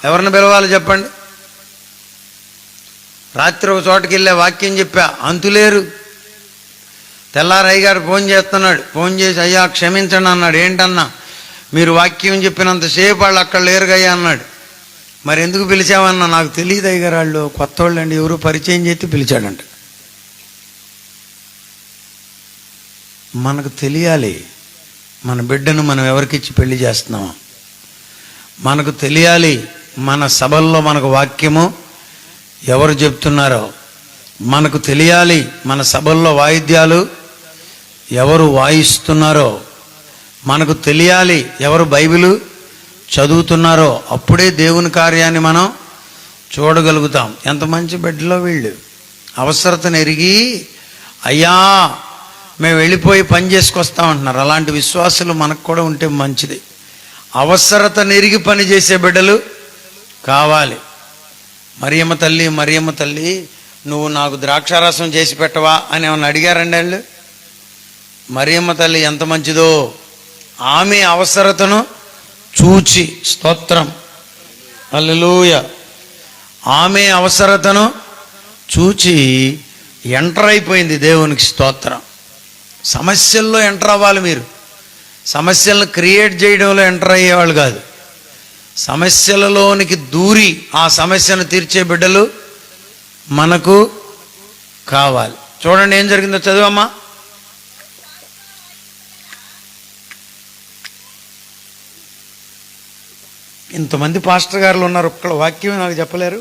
ఎవరిని పిలవాలి చెప్పండి? రాత్రి ఒక చోటుకి వెళ్ళే వాక్యం చెప్పా, అంతులేరు. తెల్లారయ్య గారు ఫోన్ చేస్తున్నాడు. ఫోన్ చేసి, అయ్యా క్షమించండి అన్నాడు. ఏంటన్నా? మీరు వాక్యం చెప్పినంతసేపు వాళ్ళు అక్కడ లేరుగయ్యా అన్నాడు. మరి ఎందుకు పిలిచావన్నా? నాకు తెలియదు అయ్యగారు, వాళ్ళు కొత్త వాళ్ళు అండి, ఎవరు పరిచయం చేస్తే పిలిచాడంట. మనకు తెలియాలి మన బిడ్డను మనం ఎవరికిచ్చి పెళ్లి చేస్తున్నామో. మనకు తెలియాలి మన సభల్లో మనకు వాక్యము ఎవరు చెప్తున్నారో. మనకు తెలియాలి మన సభల్లో వాయిద్యాలు ఎవరు వాయిస్తున్నారో. మనకు తెలియాలి ఎవరు బైబిలు చదువుతున్నారో. అప్పుడే దేవుని కార్యాన్ని మనం చూడగలుగుతాం. ఎంత మంచి బిడ్డలో వీళ్ళు అవసరతను ఎరిగి, అయ్యా మేము వెళ్ళిపోయి పని చేసుకొస్తామంటున్నారు. అలాంటి విశ్వాసులు మనకు కూడా ఉంటే మంచిది. అవసరతను ఎరిగి పని చేసే బిడ్డలు కావాలి. మరియమ్మ తల్లి నువ్వు నాకు ద్రాక్షారసం చేసి పెట్టవా అని ఏమన్నా అడిగారండి వాళ్ళు? మరియమ్మ తల్లి ఎంత మంచిదో, ఆమె అవసరతను చూచి, స్తోత్రం, హల్లెలూయా. ఆమె అవసరతను చూచి ఎంటర్ అయిపోయింది. దేవునికి స్తోత్రం. సమస్యల్లో ఎంటర్ అవ్వాలి మీరు. సమస్యలను క్రియేట్ చేయడంలో ఎంటర్ అయ్యేవాళ్ళు కాదు. సమస్యలలోనికి దూరి ఆ సమస్యను తీర్చే బిడ్డలు మనకు కావాలి. చూడండి ఏం జరిగిందో చదువమ్మా. ఇంతమంది పాస్టర్ గారులు ఉన్నారు, ఒక్క వాక్యం నాకు చెప్పలేరు.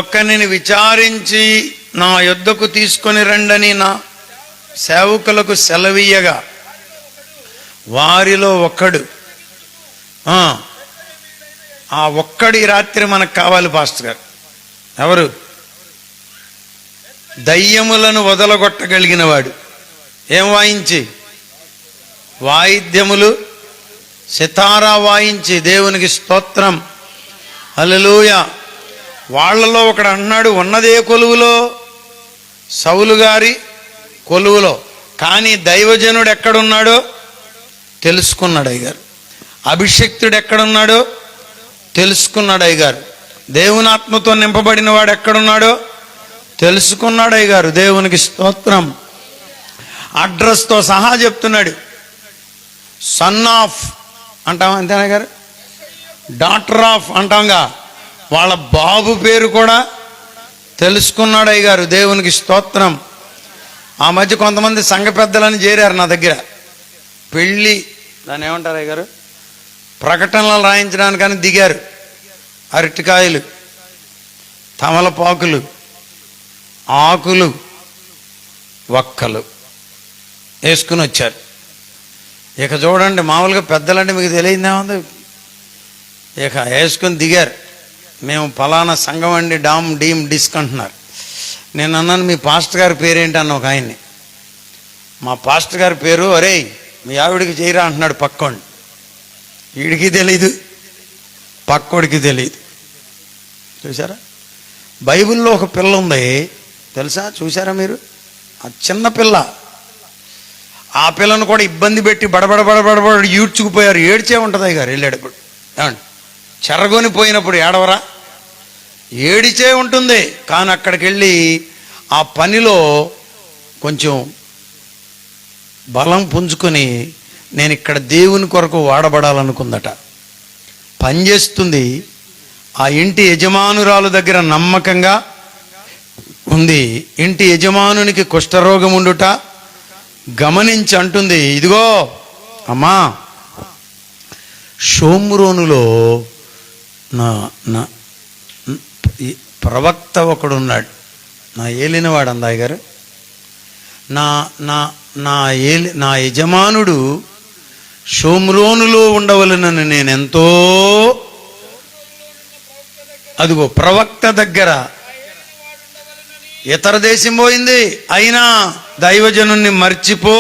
ఒక్కరిని విచారించి నా యొద్దకు తీసుకొని రండని నా సేవకులకు సెలవీయగా వారిలో ఒక్కడు, ఆ ఒక్కడి రాత్రి మనకు కావాలి పాస్టర్ గారు. ఎవరు? దయ్యములను వదలగొట్టగలిగిన వాడు. ఏం వాయించి? వాయిద్యములు, సితారా వాయించి. దేవునికి స్తోత్రం. హల్లెలూయా. వాళ్ళలో ఒకడు అన్నాడు, ఉన్నదే కొలువులో, సౌలు గారి కొలువులో. కానీ దైవజనుడు ఎక్కడున్నాడో తెలుసుకున్నాడు అయ్యగారు. అభిషక్తుడు ఎక్కడున్నాడో తెలుసుకున్నాడు అయ్యగారు. దేవుని ఆత్మతో నింపబడిన వాడు ఎక్కడున్నాడో తెలుసుకున్నాడు అయ్యగారు. దేవునికి స్తోత్రం. అడ్రస్తో సహా చెప్తున్నాడు. సన్ ఆఫ్ అంటాం అంతేనా గారు, డాటర్ ఆఫ్ అంటాంగా, వాళ్ళ బాబు పేరు కూడా తెలుసుకున్నాడు అయ్యగారు. దేవునికి స్తోత్రం. ఆ మధ్య కొంతమంది సంఘ పెద్దలని చేరారు నా దగ్గర. పెళ్ళి దాన్ని ఏమంటారు అయ్యగారు, ప్రకటనలు రాయించడానికని దిగారు. అరటికాయలు, తమలపాకులు, ఆకులు, వక్కలు వేసుకుని వచ్చారు. ఇక చూడండి, మామూలుగా పెద్దలంటే మీకు తెలియదేముంది, ఇక వేసుకుని దిగారు. మేము ఫలానా సంఘం అండి, డామ్ డీమ్ డిస్క్ అంటున్నారు. నేను అన్నాను, మీ పాస్టర్ గారి పేరేంటి అన్న ఒక ఆయన్ని. మా పాస్టర్ గారి పేరు, అరే మీ ఆవిడికి చేయరా అంటున్నాడు పక్కోండి. వీడికి తెలీదు, పక్కోడికి తెలియదు. చూసారా? బైబిల్లో ఒక పిల్ల ఉంది తెలుసా? చూసారా మీరు? ఆ చిన్న పిల్ల, ఆ పిల్లను కూడా ఇబ్బంది పెట్టి బడబడ ఈడ్చుకుపోయారు. ఏడ్చే ఉంటుంది అయ్యారు వెళ్ళేటప్పుడు. ఏమండి, చెరగొని పోయినప్పుడు ఏడవరా? ఏడిచే ఉంటుంది. కానీ అక్కడికి వెళ్ళి ఆ పనిలో కొంచెం బలం పుంజుకొని నేను ఇక్కడ దేవుని కొరకు వాడబడాలనుకుందట. పనిచేస్తుంది. ఆ ఇంటి యజమానురాలు దగ్గర నమ్మకంగా ఉంది. ఇంటి యజమానునికి కుష్ఠరోగం ఉండుట గమనించి అంటుంది, ఇదిగో అమ్మా, షోమ్రోనులో నా నా ప్రవక్త ఒకడున్నాడు, నా ఏలినవాడు అందాయి గారు. నా నా నా ఏలి నా యజమానుడు షోమ్రోనులో ఉండవలనని నేనెంతో, అదిగో ప్రవక్త దగ్గర ఇతర దేశం పోయింది, అయినా దైవజనుణ్ణి మర్చిపో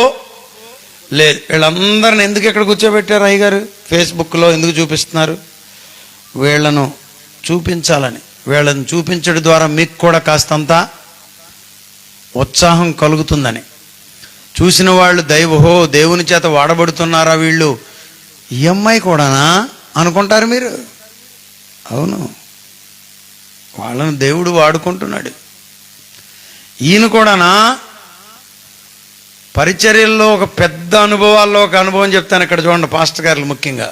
లేదు. వీళ్ళందరిని ఎందుకు ఇక్కడ కూర్చోబెట్టారు అయ్యగారు? ఫేస్బుక్లో ఎందుకు చూపిస్తున్నారు? వీళ్ళను చూపించాలని. వీళ్ళని చూపించడం ద్వారా మీకు కూడా కాస్తంత ఉత్సాహం కలుగుతుందని. చూసిన వాళ్ళు దేవుని చేత వాడబడుతున్నారా వీళ్ళు, ఈ అమ్మాయి కూడానా అనుకుంటారు మీరు. అవును, వాళ్ళను దేవుడు వాడుకుంటున్నాడు. ఈయన కూడానా? పరిచర్యల్లో ఒక పెద్ద అనుభవాల్లో ఒక అనుభవం చెప్తాను. ఇక్కడ చూడండి పాస్టర్ గారు, ముఖ్యంగా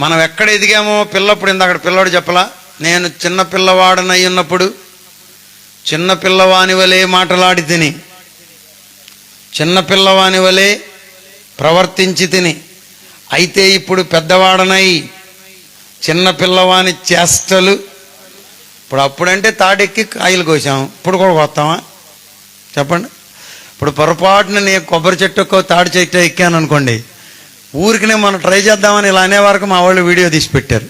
మనం ఎక్కడ ఎదిగామో పిల్లప్పుడు, ఇందాక పిల్లవాడు చెప్పలా, నేను చిన్న పిల్లవాడనై ఉన్నప్పుడు చిన్న పిల్లవాని వలె మాటలాడి తిని, చిన్న పిల్లవాని వలె ప్రవర్తించి తిని, అయితే ఇప్పుడు పెద్దవాడనై చిన్న పిల్లవాని చేష్టలు. ఇప్పుడు అప్పుడంటే తాడెక్కి కాయలు కోసాం, ఇప్పుడు కూడా కొత్తామా చెప్పండి? ఇప్పుడు పొరపాటున నేను కొబ్బరి చెట్టుకో తాడి చెట్టు ఎక్కాను అనుకోండి, ఊరికినే మనం ట్రై చేద్దామని ఇలా అనే వరకు మా వాళ్ళు వీడియో తీసి పెట్టారు.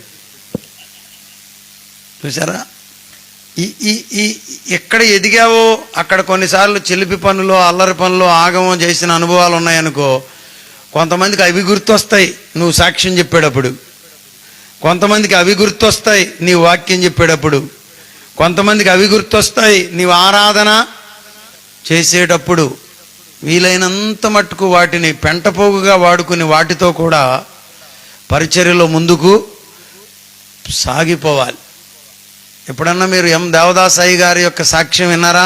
చూసారా? ఈ ఎక్కడ ఎదిగావో అక్కడ కొన్నిసార్లు చిలిపి పనులు, అల్లరి పనులు, ఆగమం చేసిన అనుభవాలు ఉన్నాయనుకో, కొంతమందికి అవి గుర్తొస్తాయి నువ్వు సాక్ష్యం చెప్పేటప్పుడు, కొంతమందికి అవి గుర్తొస్తాయి నీ వాక్యం చెప్పేటప్పుడు, కొంతమందికి అవి గుర్తొస్తాయి నీవు ఆరాధన చేసేటప్పుడు. వీలైనంత మట్టుకు వాటిని పెంటపోగుగా వాడుకుని వాటితో కూడా పరిచర్యలో ముందుకు సాగిపోవాలి. ఎప్పుడన్నా మీరు ఎం దేవదాసాయి గారి యొక్క సాక్ష్యం విన్నారా?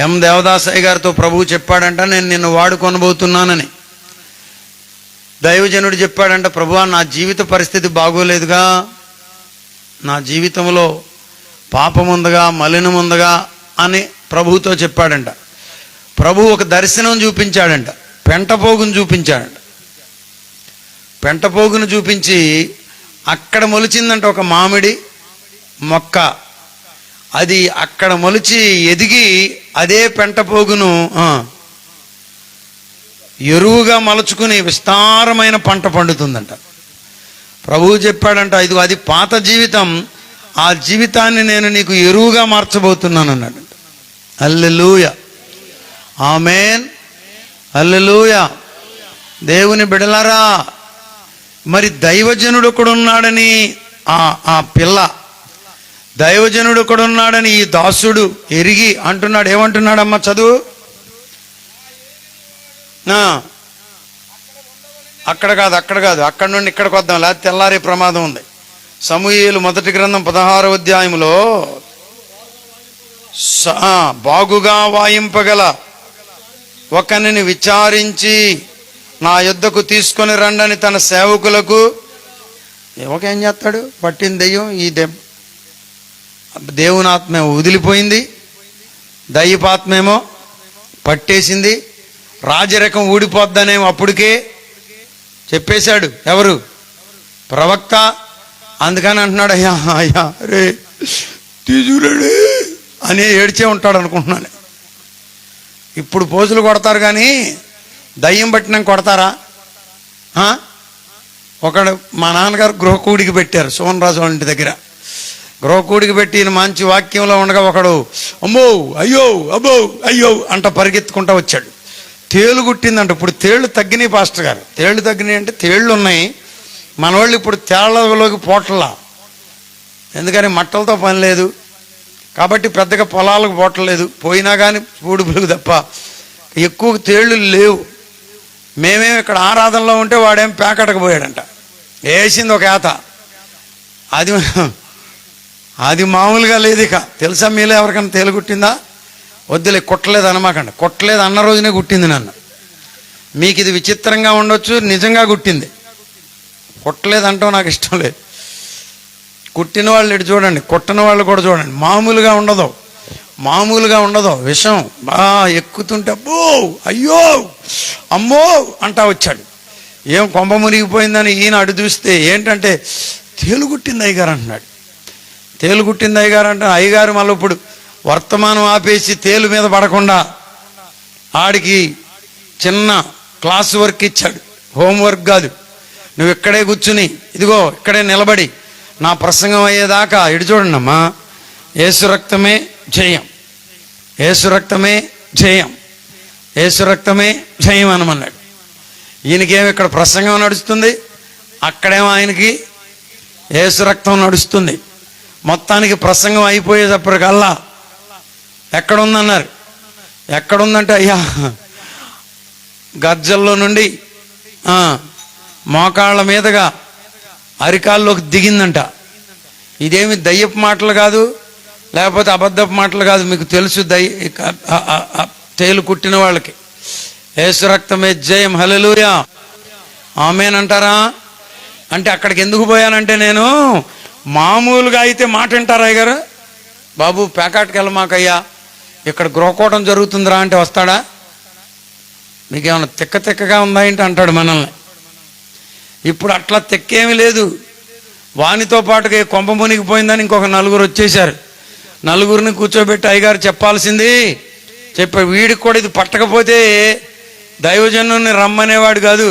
ఎం దేవదాసాయి గారితో ప్రభువు చెప్పాడంట, నేను నిన్ను వాడుకొనబోతున్నానని. దైవజనుడు చెప్పాడంట, ప్రభువా నా జీవిత పరిస్థితి బాగోలేదుగా, నా జీవితంలో పాపముందగా మలినముందగా అని ప్రభువుతో చెప్పాడంట. ప్రభు ఒక దర్శనం చూపించాడంట, పెంటపోగును చూపించాడంట. పెంటపోగును చూపించి అక్కడ మొలిచిందంట ఒక మామిడి మొక్క. అది అక్కడ మొలిచి ఎదిగి అదే పెంటపోగును ఎరువుగా మలుచుకుని విస్తారమైన పంట పండుతుందంట. ప్రభువు చెప్పాడంట, ఇది అది పాత జీవితం, ఆ జీవితాన్ని నేను నీకు ఎరువుగా మార్చబోతున్నాను అన్నాడంట. హల్లెలూయా, ఆమేన్, హల్లెలూయా. దేవుని బిడలారా, మరి దైవజనుడు ఒకడున్నాడని ఆ పిల్ల, దైవజనుడు ఒకడున్నాడని ఈ దాసుడు ఎరిగి అంటున్నాడు. ఏమంటున్నాడమ్మా చదువు? అక్కడ కాదు అక్కడ నుండి ఇక్కడికి వద్దాం, లేకపోతే తెల్లారే ప్రమాదం ఉంది. సమూయేలు మొదటి గ్రంథం 16వ అధ్యాయంలో బాగుగా వాయింపగల ఒకరిని విచారించి నా యొద్దకు తీసుకొని రండని తన సేవకులకు ఏం చేస్తాడు? పట్టిన దెయ్యం ఈ దేవుని ఆత్మేమో వదిలిపోయింది, దయ్యపాత్మేమో పట్టేసింది, రాజరకం ఊడిపోద్దనేమో అప్పటికే చెప్పేశాడు. ఎవరు? ప్రవక్త. అందుకని అంటున్నాడు, అయ్యా అయ్యా రే తీసుకురాడే అని ఏడ్చే ఉంటాడు అనుకుంటున్నాను. ఇప్పుడు పోజులు కొడతారు కానీ దయ్యం పట్టినాక కొడతారా? ఒకడు మా నాన్నగారు గృహకూడికి పెట్టారు సోమరాజు వాళ్ళ ఇంటి దగ్గర. గృహకూడికి పెట్టి మంచి వాక్యంలో ఉండగా ఒకడు అమ్మో అయ్యో అబ్బో అయ్యో అంట పరిగెత్తుకుంటా వచ్చాడు. తేలు కుట్టిందంట. ఇప్పుడు తేళ్లు తగ్గినాయి పాస్టర్ గారు. తేళ్లు తగ్గినాయి అంటే తేళ్లు ఉన్నాయి, మన వాళ్ళు ఇప్పుడు తేళ్లలోకి పోట్లా. ఎందుకని మట్టలతో పని లేదు కాబట్టి పెద్దగా పొలాలకు పోవట్లేదు. పోయినా కానీ పూడుపులకు తప్ప ఎక్కువ తేళ్లు లేవు. మేమేమి ఇక్కడ ఆరాధనలో ఉంటే వాడేం పేకటకు పోయాడంట, వేసింది ఒక ఏత. అది మామూలుగా లేదు. ఇక తెలుసా మీలో ఎవరికైనా తేలు కుట్టిందా? వద్దులే, కుట్టలేదు అనమాకండి. కుట్టలేదు అన్న రోజునే కుట్టింది నన్ను. మీకు ఇది విచిత్రంగా ఉండొచ్చు, నిజంగా కుట్టింది. కుట్టలేదు అంటాం నాకు ఇష్టం లేదు. కుట్టిన వాళ్ళు ఇటు చూడండి, కుట్టని వాళ్ళు కూడా చూడండి. మామూలుగా ఉండదు విషం. ఎక్కుతుంటే అబ్బో అయ్యో అమ్మో అంటా వచ్చాడు. ఏం కొంప మునిగిపోయిందని ఈయన అడు చూస్తే ఏంటంటే తేలు కుట్టింది అయ్యగారు అంటున్నాడు. తేలు కుట్టింది అయ్యగారు అంటే అయ్యగారు మళ్ళీ ఇప్పుడు వర్తమానం ఆపేసి తేలు మీద పడకుండా ఆడికి చిన్న క్లాస్ వర్క్ ఇచ్చాడు. హోంవర్క్ కాదు, నువ్వు ఇక్కడే కూర్చుని ఇదిగో ఇక్కడే నిలబడి నా ప్రసంగం అయ్యేదాకా ఇటు చూడండి అమ్మా, యేసు రక్తమే జయం, యేసు రక్తమే జయం, యేసు రక్తమే జయం అనమన్నాడు. ఈయనకేమో ఇక్కడ ప్రసంగం నడుస్తుంది, అక్కడేమో ఆయనకి యేసు రక్తం నడుస్తుంది. మొత్తానికి ప్రసంగం అయిపోయేటప్పటికల్లా ఎక్కడుందన్నారు. ఎక్కడుందంటే అయ్యా గజ్జల్లో నుండి మోకాళ్ళ మీదుగా అరికాల్లోకి దిగిందంట. ఇదేమి దయ్యపు మాటలు కాదు, లేకపోతే అబద్ధపు మాటలు కాదు. మీకు తెలుసు తేలు కుట్టిన వాళ్ళకి యేసు రక్తమే జయం, హల్లెలూయా, ఆమేన్ అంటారా? అంటే అక్కడికి ఎందుకు పోయానంటే నేను మామూలుగా అయితే మాట వింటారా అయ్యగారు? బాబు ప్యాకాట్కి వెళ్ళమాకయ్యా, ఇక్కడ గృహకూటం జరుగుతుందిరా అంటే వస్తాడా? మీకేమన్నా తిక్కగా ఉందా ఏంటి అంటాడు మనల్ని. ఇప్పుడు అట్లా తెక్కేమీ లేదు. వానితో పాటుగా కొంప మునిగిపోయిందని ఇంకొక నలుగురు వచ్చేసారు. నలుగురిని కూర్చోబెట్టి అయ్యగారు చెప్పాల్సింది చెప్పాడు. వీడికి కూడా ఇది పట్టకపోతే దైవజనుని రమ్మనేవాడు కాదు,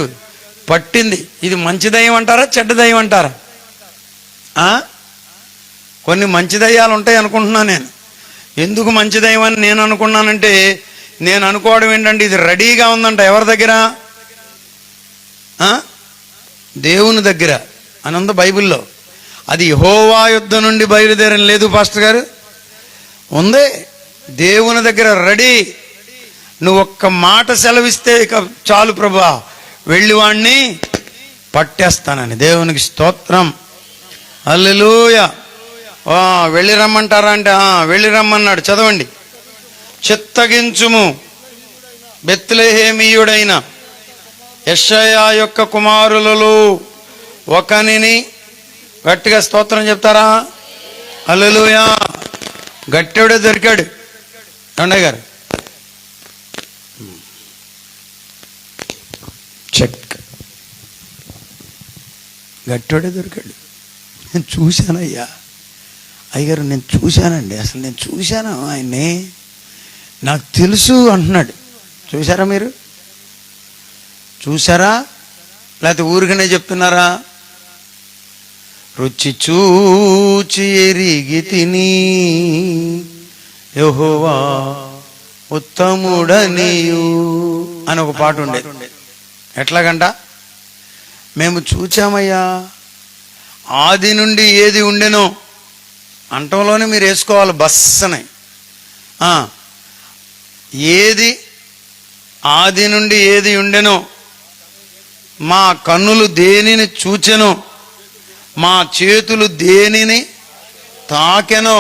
పట్టింది. ఇది మంచి దయ్యం అంటారా చెడ్డ దయ్యం అంటారా? కొన్ని మంచి దయ్యాలు ఉంటాయి అనుకుంటున్నాను నేను. ఎందుకు మంచి దయ్యం అని నేను అనుకున్నానంటే, నేను అనుకోవడం ఏంటంటే ఇది రెడీగా ఉందంట. ఎవరి దగ్గర? దేవుని దగ్గర అని ఉంది బైబిల్లో. అది యెహోవా యుద్ధ నుండి బయలుదేరని లేదు పాస్టర్ గారు, ఉంది దేవుని దగ్గర రెడీ. నువ్వు ఒక్క మాట సెలవిస్తే ఇక చాలు ప్రభువా, వెళ్ళి వాణ్ణి పట్టేస్తానని. దేవునికి స్తోత్రం. హల్లెలూయా. వెళ్ళి రమ్మంటారా అంటే వెళ్ళి రమ్మన్నాడు. చదవండి. చిత్తగించుము, బెత్లెహేమీయుడైన యెషయా యొక్క కుమారులలో ఒకనిని. గట్టిగా స్తోత్రం చెప్తారా? హల్లెలూయా. గట్టెవడే దొరికాడు అన్నయ్య గారు. చెక్. గట్టెవడే దొరికాడు. నేను చూశానయ్యా అయ్యగారు, నేను చూశానండి, అసలు నేను చూశాను ఆయన్ని, నాకు తెలుసు అంటున్నాడు. చూసారా మీరు? చూసారా లేకపోతే ఊరికనే చెప్తున్నారా? రుచి చూచి ఎరిగి తిని యెహోవా ఉత్తముడనియు అని ఒక పాట ఉండేది. ఎట్లాగంట? మేము చూచామయ్యా, ఆది నుండి ఏది ఉండెనో అంటంలోనే మీరు వేసుకోవాలి బస్సని. ఏది ఆది నుండి ఏది ఉండెనో, మా కన్నులు దేనిని చూచెనో, మా చేతులు దేనిని తాకెనో,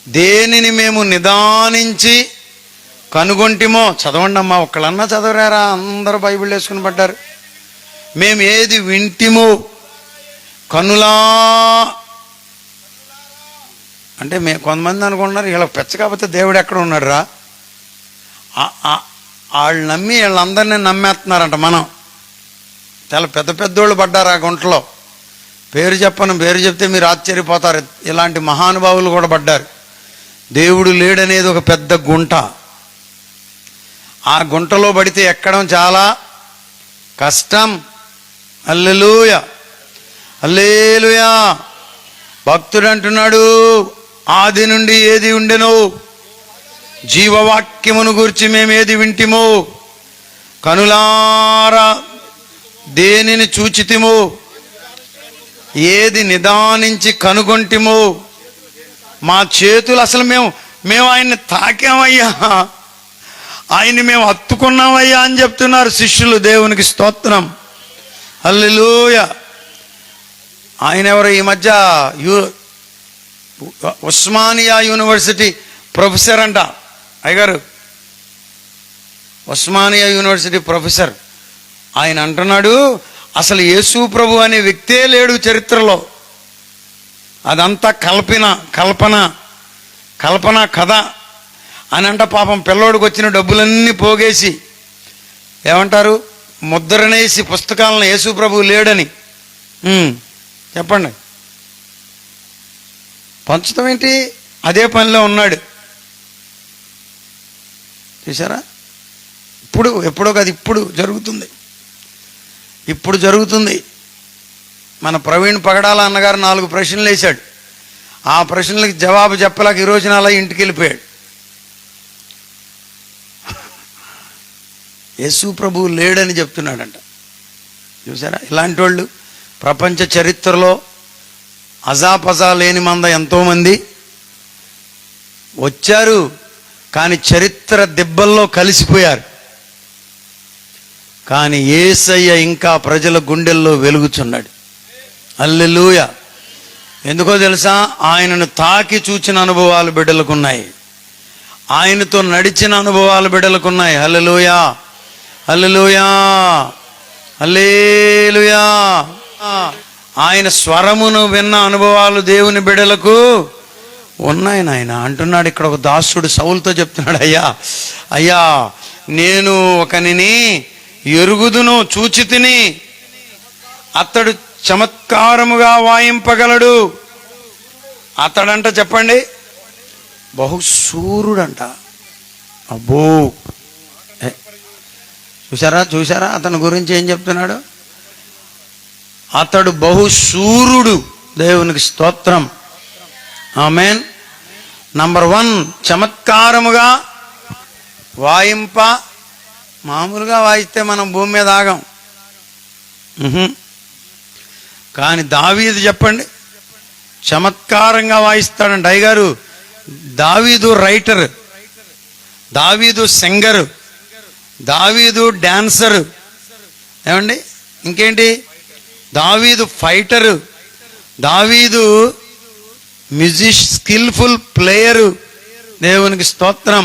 దేనిని మేము నిదానించి కనుగొంటిమో. చదవండి అమ్మా, ఒక్కళ్ళన్నా చదవరారా? అందరూ బైబిల్ వేసుకుని పడ్డారు. మేము ఏది వింటిమో, కనులా అంటే కొంతమంది అనుకుంటున్నారు వీళ్ళకి పెచ్చ కాకపోతే దేవుడు ఎక్కడ ఉన్నాడు రా. వాళ్ళు నమ్మి వీళ్ళందరినీ నమ్మేస్తున్నారంట. మనం చాలా పెద్ద పెద్దోళ్ళు పడ్డారు ఆ గుంటలో. పేరు చెప్పను, పేరు చెప్తే మీరు ఆశ్చర్యపోతారు. ఇలాంటి మహానుభావులు కూడా పడ్డారు. దేవుడు లేడనేది ఒక పెద్ద గుంట. ఆ గుంటలో పడితే ఎక్కడం చాలా కష్టం. హల్లెలూయా, హల్లెలూయా. భక్తుడు అంటున్నాడు, ఆది నుండి ఏది ఉండెనో, జీవవాక్యమును గూర్చి మేము ఏది వింటిమో, కనులారా దేనిని చూచితిమో, ఏది నిదానించి కనుగొంటిమో, మా చేతులు అసలు మేము ఆయన్ని తాకామయ్యా, ఆయన్ని మేము హత్తుకున్నామయ్యా అని చెప్తున్నారు శిష్యులు. దేవునికి స్తోత్రం. హల్లెలూయా. ఆయన ఎవరు? ఈ మధ్య ఉస్మానియా యూనివర్సిటీ ప్రొఫెసర్ అంట అయ్యగారు. Osmania university professor. ఆయన అంటున్నాడు, అసలు యేసు ప్రభు అనే వ్యక్తే లేడు చరిత్రలో, అదంతా కల్పన కథ అని అంట. పాపం పిల్లోడికి వచ్చిన డబ్బులన్నీ పోగేసి ఏమంటారు, ముద్రనేసి పుస్తకాలను యేసు ప్రభు లేడని చెప్పండి. పంచుతాం ఏంటి? అదే పనిలో ఉన్నాడు. చూసారా? ఎప్పుడో కాదు, ఇప్పుడు జరుగుతుంది. మన ప్రవీణ్ పగడాల అన్నగారు 4 ప్రశ్నలు వేశాడు. ఆ ప్రశ్నలకు జవాబు చెప్పలేక ఈరోజున అలా ఇంటికి వెళ్ళిపోయాడు. యేసు ప్రభువు లేడని చెప్తున్నాడంట. చూసారా? ఇలాంటి వాళ్ళు ప్రపంచ చరిత్రలో అజాపజా లేని మంద ఎంతోమంది వచ్చారు, కానీ చరిత్ర దెబ్బల్లో కలిసిపోయారు. కానీ యేసయ్య ఇంకా ప్రజల గుండెల్లో వెలుగుచున్నాడు. హల్లెలూయా. ఎందుకో తెలుసా? ఆయనను తాకి చూచిన అనుభవాలు బిడ్డలకున్నాయి, ఆయనతో నడిచిన అనుభవాలు బిడ్డలకున్నాయి. హల్లెలూయా, హల్లెలూయా, హల్లెలూయా. ఆయన స్వరమును విన్న అనుభవాలు దేవుని బిడ్డలకు ఉన్నాయి. నాయన అంటున్నాడు ఇక్కడ ఒక దాసుడు సౌలుతో చెప్తున్నాడు, అయ్యా నేను ఒకనిని ఎరుగుదును, చూచితిని, అతడు చమత్కారముగా వాయింపగలడు. అతడంట చెప్పండి, బహుశూరుడంట. అబ్బో, చూసారా అతని గురించి ఏం చెప్తున్నాడు? అతడు బహుశూరుడు. దేవునికి స్తోత్రం. ఆమేన్. నంబర్ 1, చమత్కారముగా వాయింప. మామూలుగా వాయిస్తే మనం భూమి మీద ఆగం. కానీ దావీదు చెప్పండి, చమత్కారంగా వాయిస్తాడంట. అయ్యగారు, దావీదు రైటర్, దావీదు సింగరు, దావీదు డాన్సరు, ఏమండి ఇంకేంటి, దావీదు ఫైటరు, దావీదు స్కిల్ఫుల్ ప్లేయరు, దేవునికి స్తోత్రం.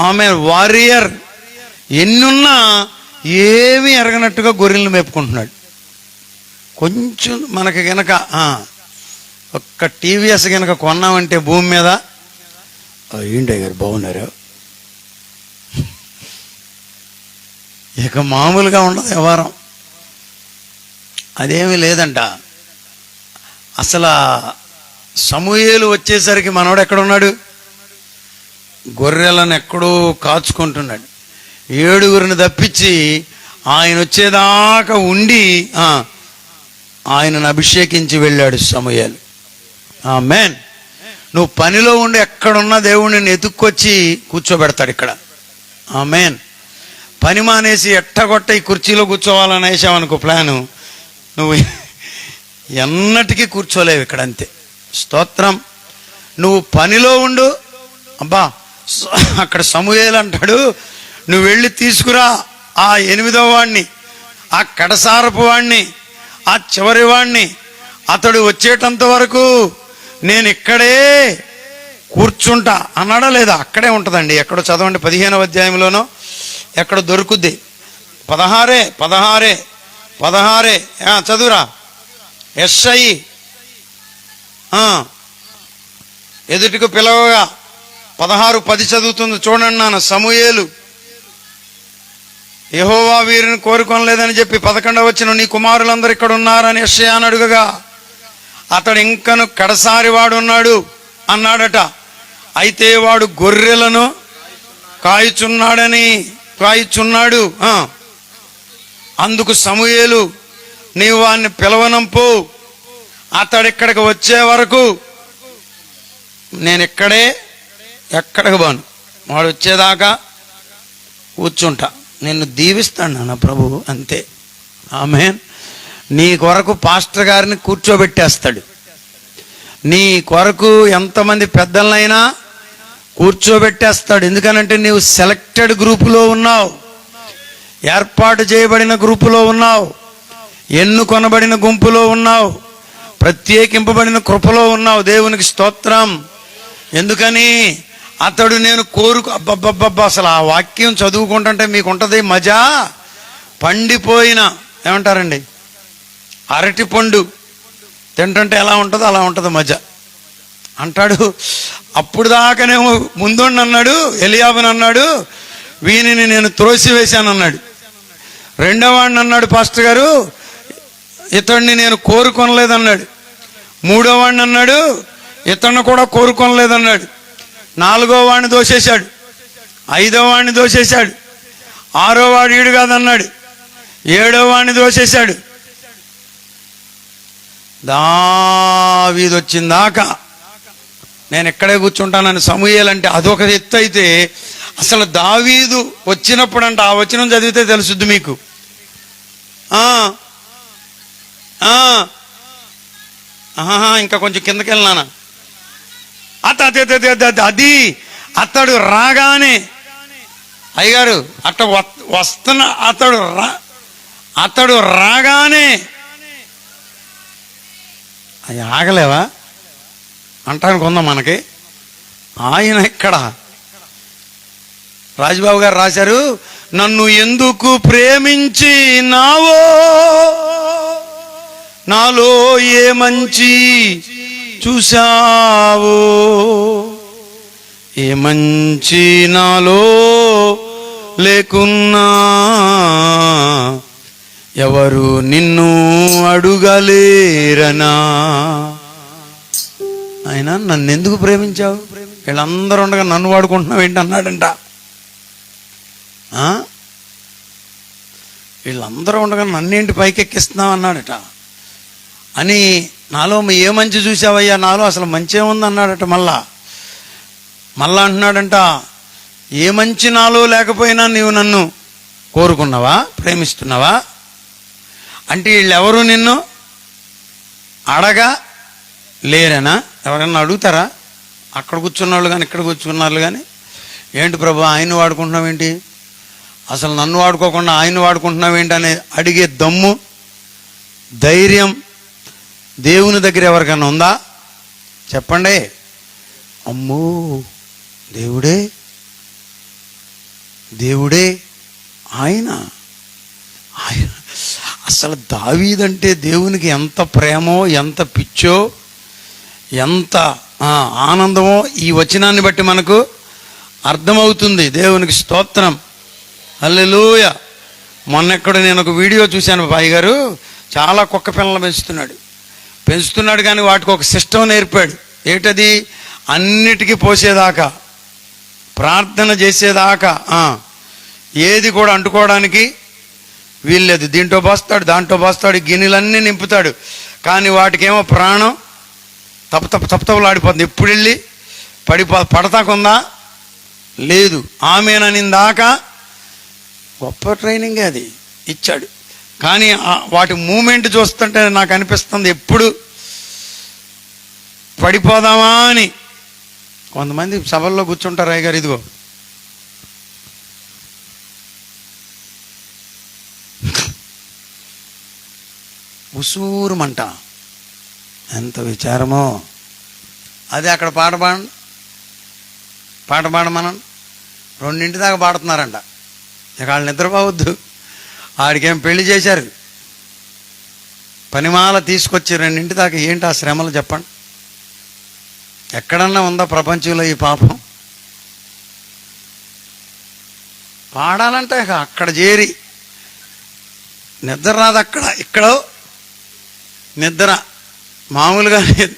ఆమె వారియర్. ఎన్నున్నా ఏమీ ఎరగనట్టుగా గొర్రెలను మేపుకుంటున్నాడు. కొంచెం మనకి గనక ఒక్క టీవీఎస్ గనక కొన్నామంటే భూమి మీద, ఏంటి గారు బాగున్నారు, ఇక మామూలుగా ఉండదు వ్యవహారం. అదేమీ లేదంట. అసలు సమూయేలు వచ్చేసరికి మనోడు ఎక్కడున్నాడు, గొర్రెలను ఎక్కడో కాచుకుంటున్నాడు. 7గురిని తప్పించి ఆయన వచ్చేదాకా ఉండి ఆయనను అభిషేకించి వెళ్ళాడు సమూయేలు. ఆమేన్. నువ్వు పనిలో ఉండి ఎక్కడున్నా దేవుడిని ఎత్తుక్కొచ్చి కూర్చోబెడతాడు ఇక్కడ. ఆమేన్. పని మానేసి ఎట్టగొట్ట ఈ కుర్చీలో కూర్చోవాలని వేసావనుకో ప్లాను, నువ్వు ఎన్నటికీ కూర్చోలేవు ఇక్కడ, అంతే. స్తోత్రం. నువ్వు పనిలో ఉండు. అబ్బా, అక్కడ సమూయేలు అంటాడు, నువ్వు వెళ్ళి తీసుకురా ఆ 8వ వాడిని, ఆ కడసారపు వాడిని, ఆ చివరి వాడిని. అతడు వచ్చేటంత వరకు నేను ఇక్కడే కూర్చుంటా అన్నాడా లేదా? అక్కడే ఉంటుందండి. ఎక్కడో చదవండి, 15వ అధ్యాయంలోనో ఎక్కడ దొరుకుద్ది. 16 చదువురా. ఎస్ఐ ఎదుటికి పిలవగా 16:10 చదువుతుంది చూడండి నాన్న. సమూయేలు యెహోవా వీరిని కోరుకొనలేదని చెప్పి 11వ వచనం, నీ కుమారులందరూ ఇక్కడ ఉన్నారని యెషయా అని అడుగగా, అతడు ఇంకను కడసారి వాడు ఉన్నాడు అన్నాడట. అయితే వాడు గొర్రెలను కాయుచున్నాడు. అందుకు సమూయేలు, నీవు వాడిని పిలవనంపు, అతడిక్కడికి వచ్చే వరకు నేను ఎక్కడికి బాను, వాడు వచ్చేదాకా కూర్చుంటా, నిన్ను దీవిస్తాను నాన్న ప్రభు, అంతే. ఆమేన్. నీ కొరకు పాస్టర్ గారిని కూర్చోబెట్టేస్తాడు. నీ కొరకు ఎంతమంది పెద్దలనైనా కూర్చోబెట్టేస్తాడు. ఎందుకనంటే నీవు సెలెక్టెడ్ గ్రూపులో ఉన్నావు, ఏర్పాటు చేయబడిన గ్రూపులో ఉన్నావు, ఎన్నుకొనబడిన గుంపులో ఉన్నావు, ప్రత్యేకింపబడిన కృపలో ఉన్నావు. దేవునికి స్తోత్రం. ఎందుకని అతడు నేను అబ్బబ్బబ్బబ్బా, అసలు ఆ వాక్యం చదువుకుంటుంటే మీకు ఉంటుంది మజా. పండిపోయిన ఏమంటారండి, అరటి పండు తింటుంటే ఎలా ఉంటుందో అలా ఉంటుంది మజా అంటాడు. అప్పుడు దాకానేమో ముందుండి అన్నాడు, ఎలియాబుని అన్నాడు, వీనిని నేను త్రోసివేశానన్నాడు. రెండవ వాడిని అన్నాడు, పాస్టర్ గారు ఇతడిని నేను కోరుకొనలేదన్నాడు. మూడో వాడిని అన్నాడు, ఇతడిని కూడా కోరుకొనలేదన్నాడు. 4వ వాడిని దోసేశాడు. 5వ వాడిని దోసేశాడు. 6వ వాడు ఈడు కాదన్నాడు. 7వ వాడిని దోసేశాడు. దావీదు వచ్చిందాకా నేను ఎక్కడే కూర్చుంటానని సమూయేలు అంటే అదొక ఎత్తు. అయితే అసలు దావీదు వచ్చినప్పుడు అంట, ఆ వచనం చదివితే తెలుసుద్ది మీకు. ఇంకా కొంచెం కిందకి వెళ్ళినానా, అది అతడు రాగానే, అయ్యగారు అట్ట వస్తున్న అతడు రాగానే అది ఆగలేవా అంటానికి ఉందా మనకి? ఆయన ఇక్కడ రాజబాబు గారు రాశారు, నన్ను ఎందుకు ప్రేమించినావో, నాలో ఏ మంచి చూశావో, ఏ మంచి నాలో లేకున్నా ఎవరు నిన్ను అడుగలేరనా. ఆయన నన్ను ఎందుకు ప్రేమించావు, వీళ్ళందరూ ఉండగా నన్ను వాడుకుంటున్నావు ఏంటి అన్నాడంట. వీళ్ళందరూ ఉండగా నన్నేంటి పైకెక్కిస్తున్నావు అన్నాడట. అని నాలో ఏ మంచి చూసావయ్యా, నాలో అసలు మంచి ఏముంది అన్నాడట. మళ్ళా అంటున్నాడంట, ఏ మంచి నాలో లేకపోయినా నీవు నన్ను కోరుకున్నావా, ప్రేమిస్తున్నావా అంటే వీళ్ళెవరు నిన్ను అడగా లేరనా? ఎవరన్నా అడుగుతారా? అక్కడ కూర్చున్న వాళ్ళు కానీ ఇక్కడ కూర్చున్న వాళ్ళు కానీ ఏంటి ప్రభు ఆయన్ని వాడుకుంటున్నావేంటి, అసలు నన్ను వాడుకోకుండా ఆయన్ని వాడుకుంటున్నావేంటి అని అడిగే దమ్ము ధైర్యం దేవుని దగ్గర ఎవరికైనా ఉందా చెప్పండి. అమ్మో దేవుడే దేవుడే ఆయన ఆయన అసలు దావీదంటే దేవునికి ఎంత ప్రేమో ఎంత పిచ్చో ఎంత ఆనందమో ఈ వచనాన్ని బట్టి మనకు అర్థమవుతుంది. దేవునికి స్తోత్రం, హల్లెలూయా. మొన్నెక్కడ నేను ఒక వీడియో చూశాను, బాయ్ గారు చాలా కుక్క పిల్లలు పెంచుతున్నాడు కానీ వాటికి ఒక సిస్టమ్ నేర్పాడు. ఏంటది? అన్నిటికీ పోసేదాకా, ప్రార్థన చేసేదాకా ఏది కూడా అంటుకోవడానికి వీల్లేదు. దీంట్లో పోస్తాడు, దాంట్లో పోస్తాడు, గిన్నెలన్నీ నింపుతాడు. కానీ వాటికేమో ప్రాణం తప్పలాడిపోతుంది. ఎప్పుడు వెళ్ళి పడతాకుందా లేదు. ఆమెననిందాకా గొప్ప ట్రైనింగ్ అది ఇచ్చాడు. కానీ వాటి మూమెంట్ చూస్తుంటే నాకు అనిపిస్తుంది ఎప్పుడు పడిపోదామా అని. కొంతమంది సభల్లో కూర్చుంటారు, అయ్య గారు ఇదిగో ఉసూరుమంట, ఎంత విచారమో. అది అక్కడ పాట పాడమనం 2 దాకా పాడుతున్నారంట. ఇక వాళ్ళు నిద్రపోవద్దు. ఆడికేం పెళ్లి చేశారు, పనిమాల తీసుకొచ్చి 2 దాకా. ఏంటి ఆ శ్రమలు చెప్పండి? ఎక్కడన్నా ఉందా ప్రపంచంలో ఈ పాపం? పాడాలంటే అక్కడ చేరి నిద్ర రాదు. ఇక్కడ నిద్ర మామూలుగా లేదు.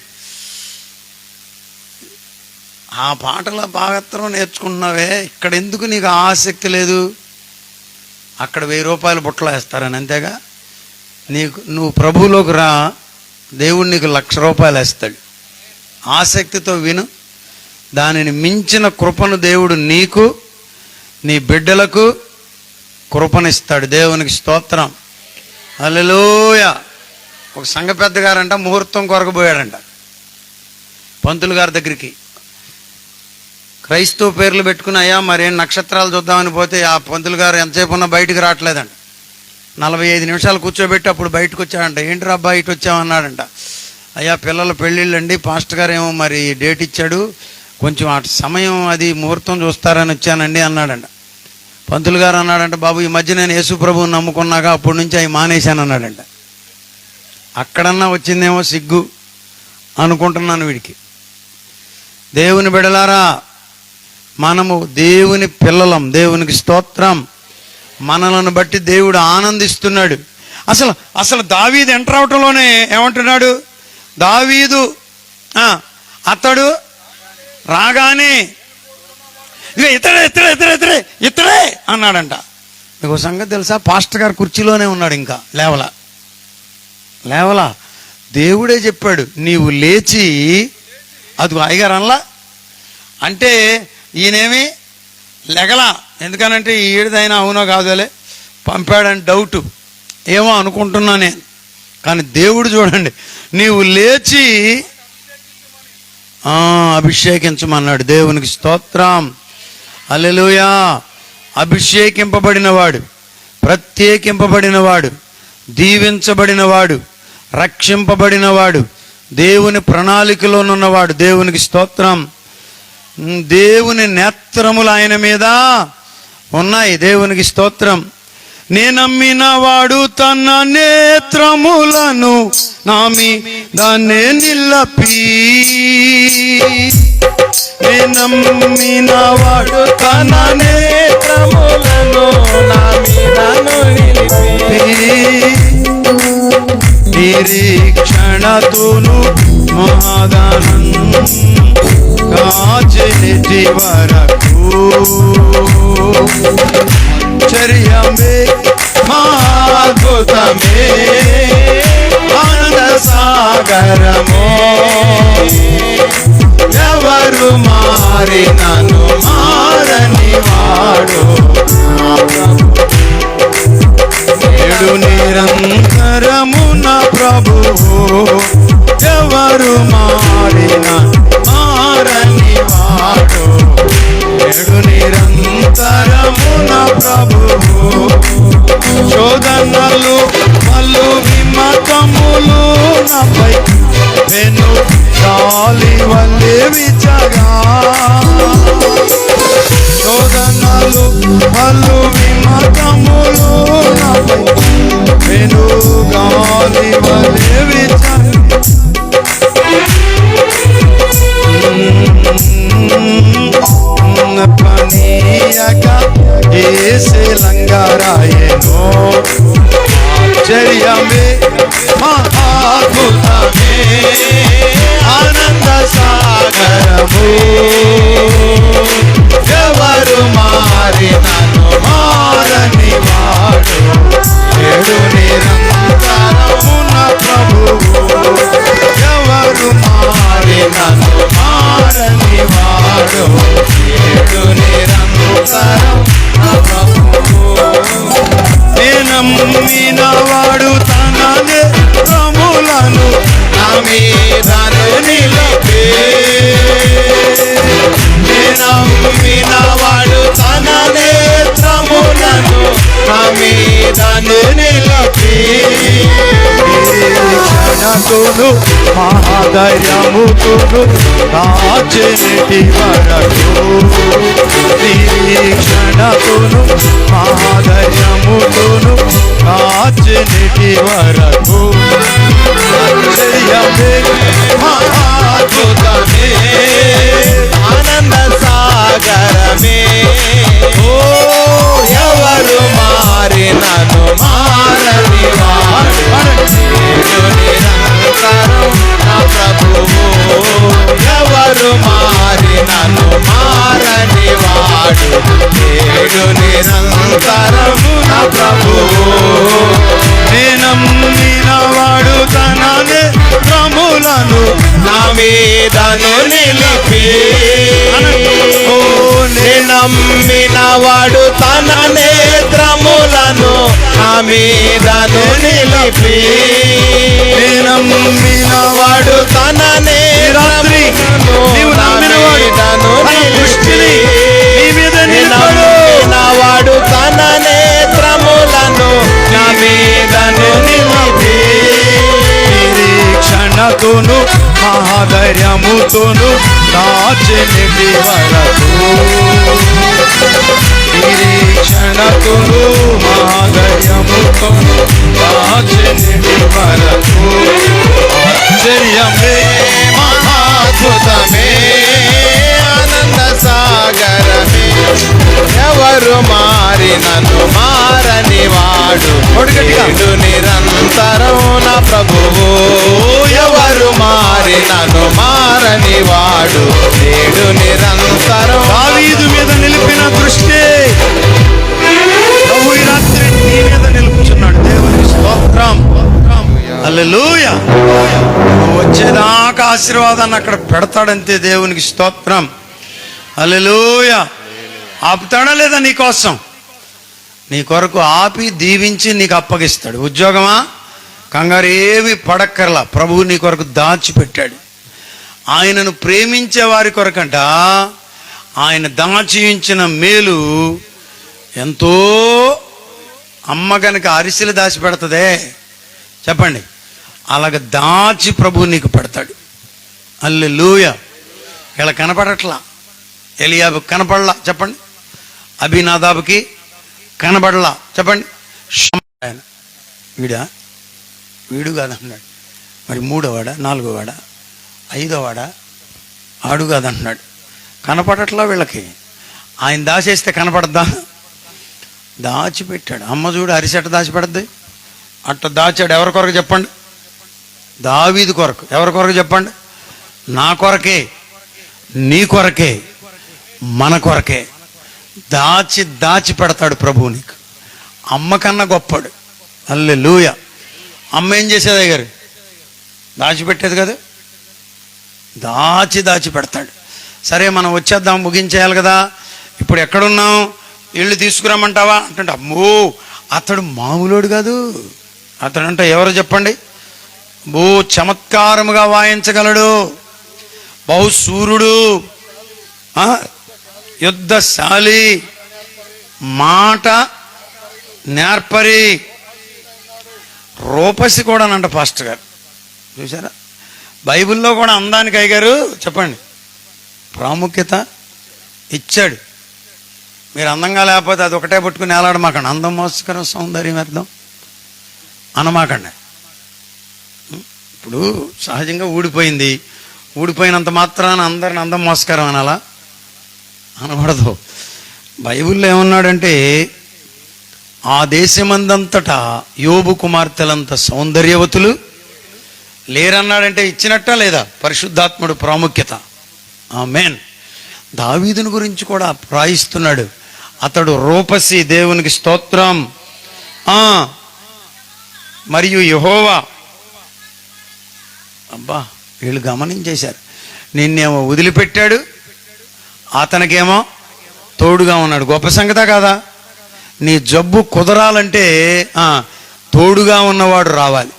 ఆ పాటల భాగత్వం నేర్చుకుంటున్నావే, ఇక్కడ ఎందుకు నీకు ఆసక్తి లేదు? అక్కడ 1000 రూపాయలు బుట్టలో వేస్తారని, అంతేగా. నువ్వు ప్రభువులోకి రా, దేవుడు నీకు 1,00,000 రూపాయలు వేస్తాడు. ఆసక్తితో విను. దానిని మించిన కృపను దేవుడు నీకు, నీ బిడ్డలకు కృపనిస్తాడు. దేవునికి స్తోత్రం, హల్లెలూయా. ఒక సంఘ పెద్ద గారంట ముహూర్తం కొరకు పోయాడంట పంతులు గారి దగ్గరికి. క్రైస్తవ పేర్లు పెట్టుకుని, అయ్యా మరేం నక్షత్రాలు చూద్దామని పోతే ఆ పంతులు గారు ఎంతసేపు ఉన్నా బయటికి రావట్లేదంట. 45 నిమిషాలు కూర్చోబెట్టి అప్పుడు బయటకు వచ్చాడంట. ఏంటి రా ఇటు వచ్చామన్నాడంట. అయ్యా పిల్లల పెళ్ళిళ్ళండి, పాస్టర్ గారు ఏమో మరి డేట్ ఇచ్చాడు, కొంచెం ఆ సమయం అది ముహూర్తం చూస్తారని వచ్చానండి అన్నాడంట. పంతులు గారు అన్నాడంట, బాబు ఈ మధ్య నేను యేసు ప్రభువుని నమ్ముకున్నాక అప్పటి నుంచి అవి మానేశాను అన్నాడంట. అక్కడన్నా వచ్చిందేమో సిగ్గు అనుకుంటున్నాను వీడికి. దేవుని బిడ్డలారా, మనము దేవుని పిల్లలం. దేవునికి స్తోత్రం. మనలను బట్టి దేవుడు ఆనందిస్తున్నాడు. అసలు దావీదు ఎంటర్ అవటంలోనే ఏమంటున్నాడు? దావీదు అతడు రాగానే ఇతడే అన్నాడంట. మీకు సంగతి తెలుసా? పాస్టర్ గారు కుర్చీలోనే ఉన్నాడు, ఇంకా లేవలా. దేవుడే చెప్పాడు, నీవు లేచి అది అయ్యగారు అనలా అంటే ఈయనేమి లెగలా. ఎందుకనంటే ఈడిదైనా అవునో కాదోలే పంపాడని డౌటు ఏమో అనుకుంటున్నా నేను. కానీ దేవుడు చూడండి, నీవు లేచి అభిషేకించమన్నాడు. దేవునికి స్తోత్రం, హల్లెలూయా. అభిషేకింపబడినవాడు, ప్రత్యేకింపబడినవాడు, దీవించబడినవాడు, రక్షింపబడినవాడు, దేవుని ప్రణాళికలోనున్నవాడు. దేవునికి స్తోత్రం. దేవుని నేత్రములు ఆయన మీద ఉన్నాయి. దేవునికి స్తోత్రం. నేనమ్మిన వాడు తన నేత్రములను నామి దాన్నే నిల్లపి, నేనమ్మిన వాడు తన నేత్రములను నామి దాను నిలిపి, నిరీక్షణతోను మహాదానం కాచేటి వరకు ఆశ్చర్యమే అద్భుతమే ఆనంద సాగరమో, ఎవరు మారినను మారని వాడు నేడు నిరంతరము నా ప్రభువు, ఎవరు మారిన మారని వాడు నేడు నన్ను మారని వాడు నేడు నిరంతరం నా ప్రభువు. నమ్మిన వాడు తన నేత్రములను నా మీదను నిలిపే నమ్మిన వాడు తన నేత్రములను నా మీదను నిలిపే క్షణకును మహాధైర్యముకును కాచెనిటి వరకు నిరీక్షణకును మహాధైర్యముకును కాచెనిటి వరకు ఆశ్చర్యమే మహాద్భుతమే ఆనంద సాగరమే ఓ ఎవరు మారినను మారని వాడు నేడు నిరంతరం నా ప్రభువు. ఎవరు మారినను మారని వాడు నేడు నిరంతరం నా ప్రభువు. నమ్మిన వాడు తన నేత్రములను నా మీదను నిలిపి ఓ నమ్మిన వాడు తన నేత్రములను నా మీదను నిలిపి నమ్మిన వాడు తన నేత్రములను నీవు నా నమ్మినవాడు మీదను తన దృష్టిని నీ మీద నిలపడు. నమ్మిన వాడు తన నేత్రములను నా మీదను నిలిపి నిరీక్షణతోను మహాధైర్యముతోను కాచెనిటి వరకు నిరీక్షణతోను మహాధైర్యముతోను కాచెనిటి వరకు ఆశ్చర్యమే మహాద్భుతమే ఆనంద సాగరమే ఎవరు మారినను మారని వాడు నేడు నిరంతరం నా ప్రభువు. ఎవరు మారినను మారని వాడు నేడు నిరంతరం దావీదు మీద నిలిపిన దృష్టి ప్రభు ఈ రాత్రి నీ మీద నిలుపుచున్నాడు. దేవునికి స్తోత్రం. హల్లెలూయా. నువ్వు వచ్చేదాకా ఆశీర్వాదాన్ని అక్కడ పెడతాడంతే. దేవునికి స్తోత్రం. హల్లెలూయా. ఆపుతాడా లేదా నీ కోసం? నీ కొరకు ఆపి దీవించి నీకు అప్పగిస్తాడు. ఉద్యోగమా? కంగారు ఏమి పడక్కర్లా. ప్రభువు నీ కొరకు దాచిపెట్టాడు. ఆయనను ప్రేమించే వారి కొరకంట ఆయన దాచి ఉంచిన మేలు ఎంతో. అమ్మ గనక అరిసెలు దాచి పెడుతుందే చెప్పండి, అలాగ దాచి ప్రభువు నీకు పెడతాడు. హల్లెలూయా. ఇలా కనపడట్లా. ఎలియాబు కనపడలా చెప్పండి. అభినాదాబుకి కనబడలా చెప్పండి. ఆయన వీడు కాదంటున్నాడు. మరి మూడోవాడా, నాలుగోవాడా, ఐదోవాడా, ఆడు కాదంటున్నాడు. కనపడట్లా వీళ్ళకి. ఆయన దాచేస్తే కనపడద్దా? దాచిపెట్టాడు. అమ్మ చూడు అరిసెట్ట దాచిపెడద్ది. అట్ట దాచాడు. ఎవరి కొరకు చెప్పండి? దావీదు కొరకు. ఎవరి కొరకు చెప్పండి? నా కొరకే, నీ కొరకే, మన కొరకే దాచి దాచి పెడతాడు ప్రభువు నీకు. అమ్మ కన్నా గొప్పడు. హల్లెలూయా. అమ్మ ఏం చేసేది గారు? దాచిపెట్టేది కదా. దాచి దాచి పెడతాడు. సరే మనం వచ్చేద్దాం, ముగించేయాలి కదా. ఇప్పుడు ఎక్కడున్నాం? ఇళ్ళు తీసుకురమ్మంటావా అంటే అమ్మో అతడు మామూలోడు కాదు. అతడంట ఎవరు చెప్పండి? బహు చమత్కారముగా వాయించగలడు, బహుశూరుడు, యుద్ధశాలి, మాట నేర్పరి, రూపసి కూడా అనంట పాస్టర్ గారు. చూసారా? బైబిల్లో కూడా అందానికి అయ్యగారు చెప్పండి ప్రాముఖ్యత ఇచ్చాడు. మీరు అందంగా లేకపోతే అది ఒకటే పట్టుకుని ఏలాడమాకండి. అందం మోసకరం, సౌందర్యం అర్థం అనమాకండి. ఇప్పుడు సహజంగా ఊడిపోయింది. ఊడిపోయినంత మాత్రాన అందరిని అందం మోసకరం అనాలా? అనకూడదు. బైబిల్లో ఏమన్నాడంటే ఆ దేశమందంతటా యోబు కుమార్తెలంత సౌందర్యవతులు లేరన్నాడంటే ఇచ్చినట్టా లేదా? పరిశుద్ధాత్ముడు ప్రాముఖ్యత. ఆమేన్. దావీదుని గురించి కూడా ప్రాయిస్తున్నాడు. అతడు రూపసి. దేవునికి స్తోత్రం. మరియు యెహోవా. అబ్బా వీళ్ళు గమనించేశారు. నిన్నేమో వదిలిపెట్టాడు, అతనికేమో తోడుగా ఉన్నాడు. గొప్ప సంగతే కాదా? నీ జబ్బు కుదరాలంటే తోడుగా ఉన్నవాడు రావాలి.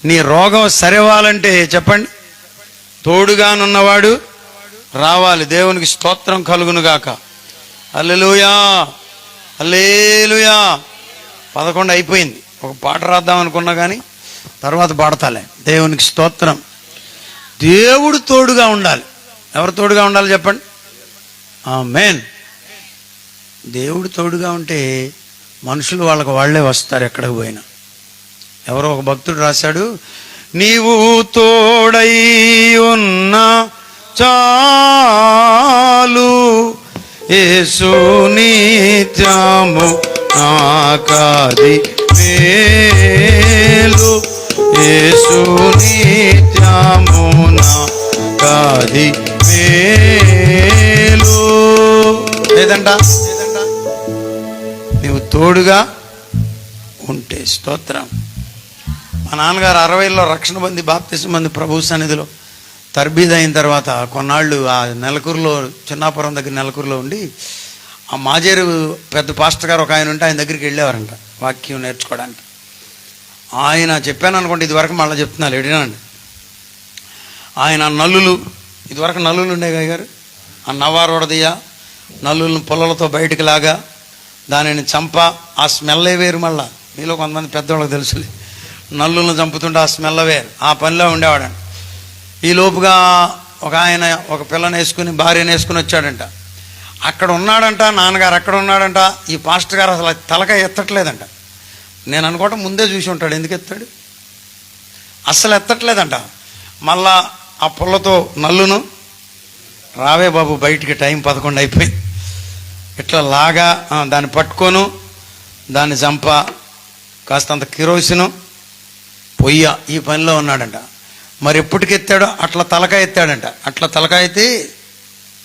నీ రోగం సరివాలంటే చెప్పండి, తోడుగానున్నవాడు రావాలి. దేవునికి స్తోత్రం కలుగునుగాక. హల్లెలూయా, హల్లెలూయా. 11 అయిపోయింది. ఒక పాట రాద్దాం అనుకున్నా కానీ తర్వాత పాడతాలే. దేవునికి స్తోత్రం. దేవుడు తోడుగా ఉండాలి. ఎవరు తోడుగా ఉండాలి చెప్పండి? ఆమేన్. దేవుడు తోడుగా ఉంటే మనుషులు వాళ్ళే వస్తారు ఎక్కడికి పోయినా. ఎవరో ఒక భక్తుడు రాశాడు, నీవు తోడై ఉన్న చాలు యేసు నిత్యము నాకాది మేలు, యేసు నిత్యము నాకాది మేలు. లేదంట నీవు తోడుగా ఉంటే. స్తోత్రం. మా నాన్నగారు 60లో రక్షణ పొంది బాప్తిసం పొంది ప్రభు సన్నిధిలో తర్బీద్ అయిన తర్వాత కొన్నాళ్ళు ఆ నెలకూరులో, చిన్నాపురం దగ్గర నెలకూరులో ఉండి, ఆ మాజేరు పెద్ద పాస్టర్ గారు ఒక ఆయన ఉంటే ఆయన దగ్గరికి వెళ్ళేవారంట వాక్యం నేర్చుకోవడానికి. ఆయన చెప్పాను అనుకోండి, ఇదివరకు మళ్ళీ చెప్తున్నాను ఎడినండి. ఆయన నల్లులు, ఇదివరకు నల్లులు ఉండేగా గారు, ఆ నవ్వారోడదీయ నల్లులను పొలలతో బయటికి లాగా దానిని చంప, ఆ స్మెల్లే వేరు. మళ్ళా మీలో కొంతమంది పెద్దవాళ్ళకి తెలుసులే, నల్లులను చంపుతుంటే ఆ స్మెల్ల వేరు. ఆ పనిలో ఉండేవాడంట. ఈ లోపుగా ఒక ఆయన ఒక పిల్లని వేసుకుని, భార్యను వేసుకుని వచ్చాడంట. అక్కడ ఉన్నాడంట నాన్నగారు, అక్కడ ఉన్నాడంట. ఈ పాస్టర్ గారు అసలు తలకాయ ఎత్తట్లేదంట. నేను అనుకోవటం ముందే చూసి ఉంటాడు, ఎందుకు ఎత్తాడు, అస్సలు ఎత్తట్లేదంట. మళ్ళా ఆ పుల్లతో నల్లును, రావే బాబు బయటికి, టైం 11 అయిపోయింది, ఇట్లా లాగా దాన్ని పట్టుకోను, దాన్ని చంప, కాస్తంత కిరోసిను పొయ్య, ఈ పనిలో ఉన్నాడంట. మరి ఎప్పటికి ఎత్తాడో అట్లా తలకాయ ఎత్తాడంట. అట్లా తలకాయ ఎత్తి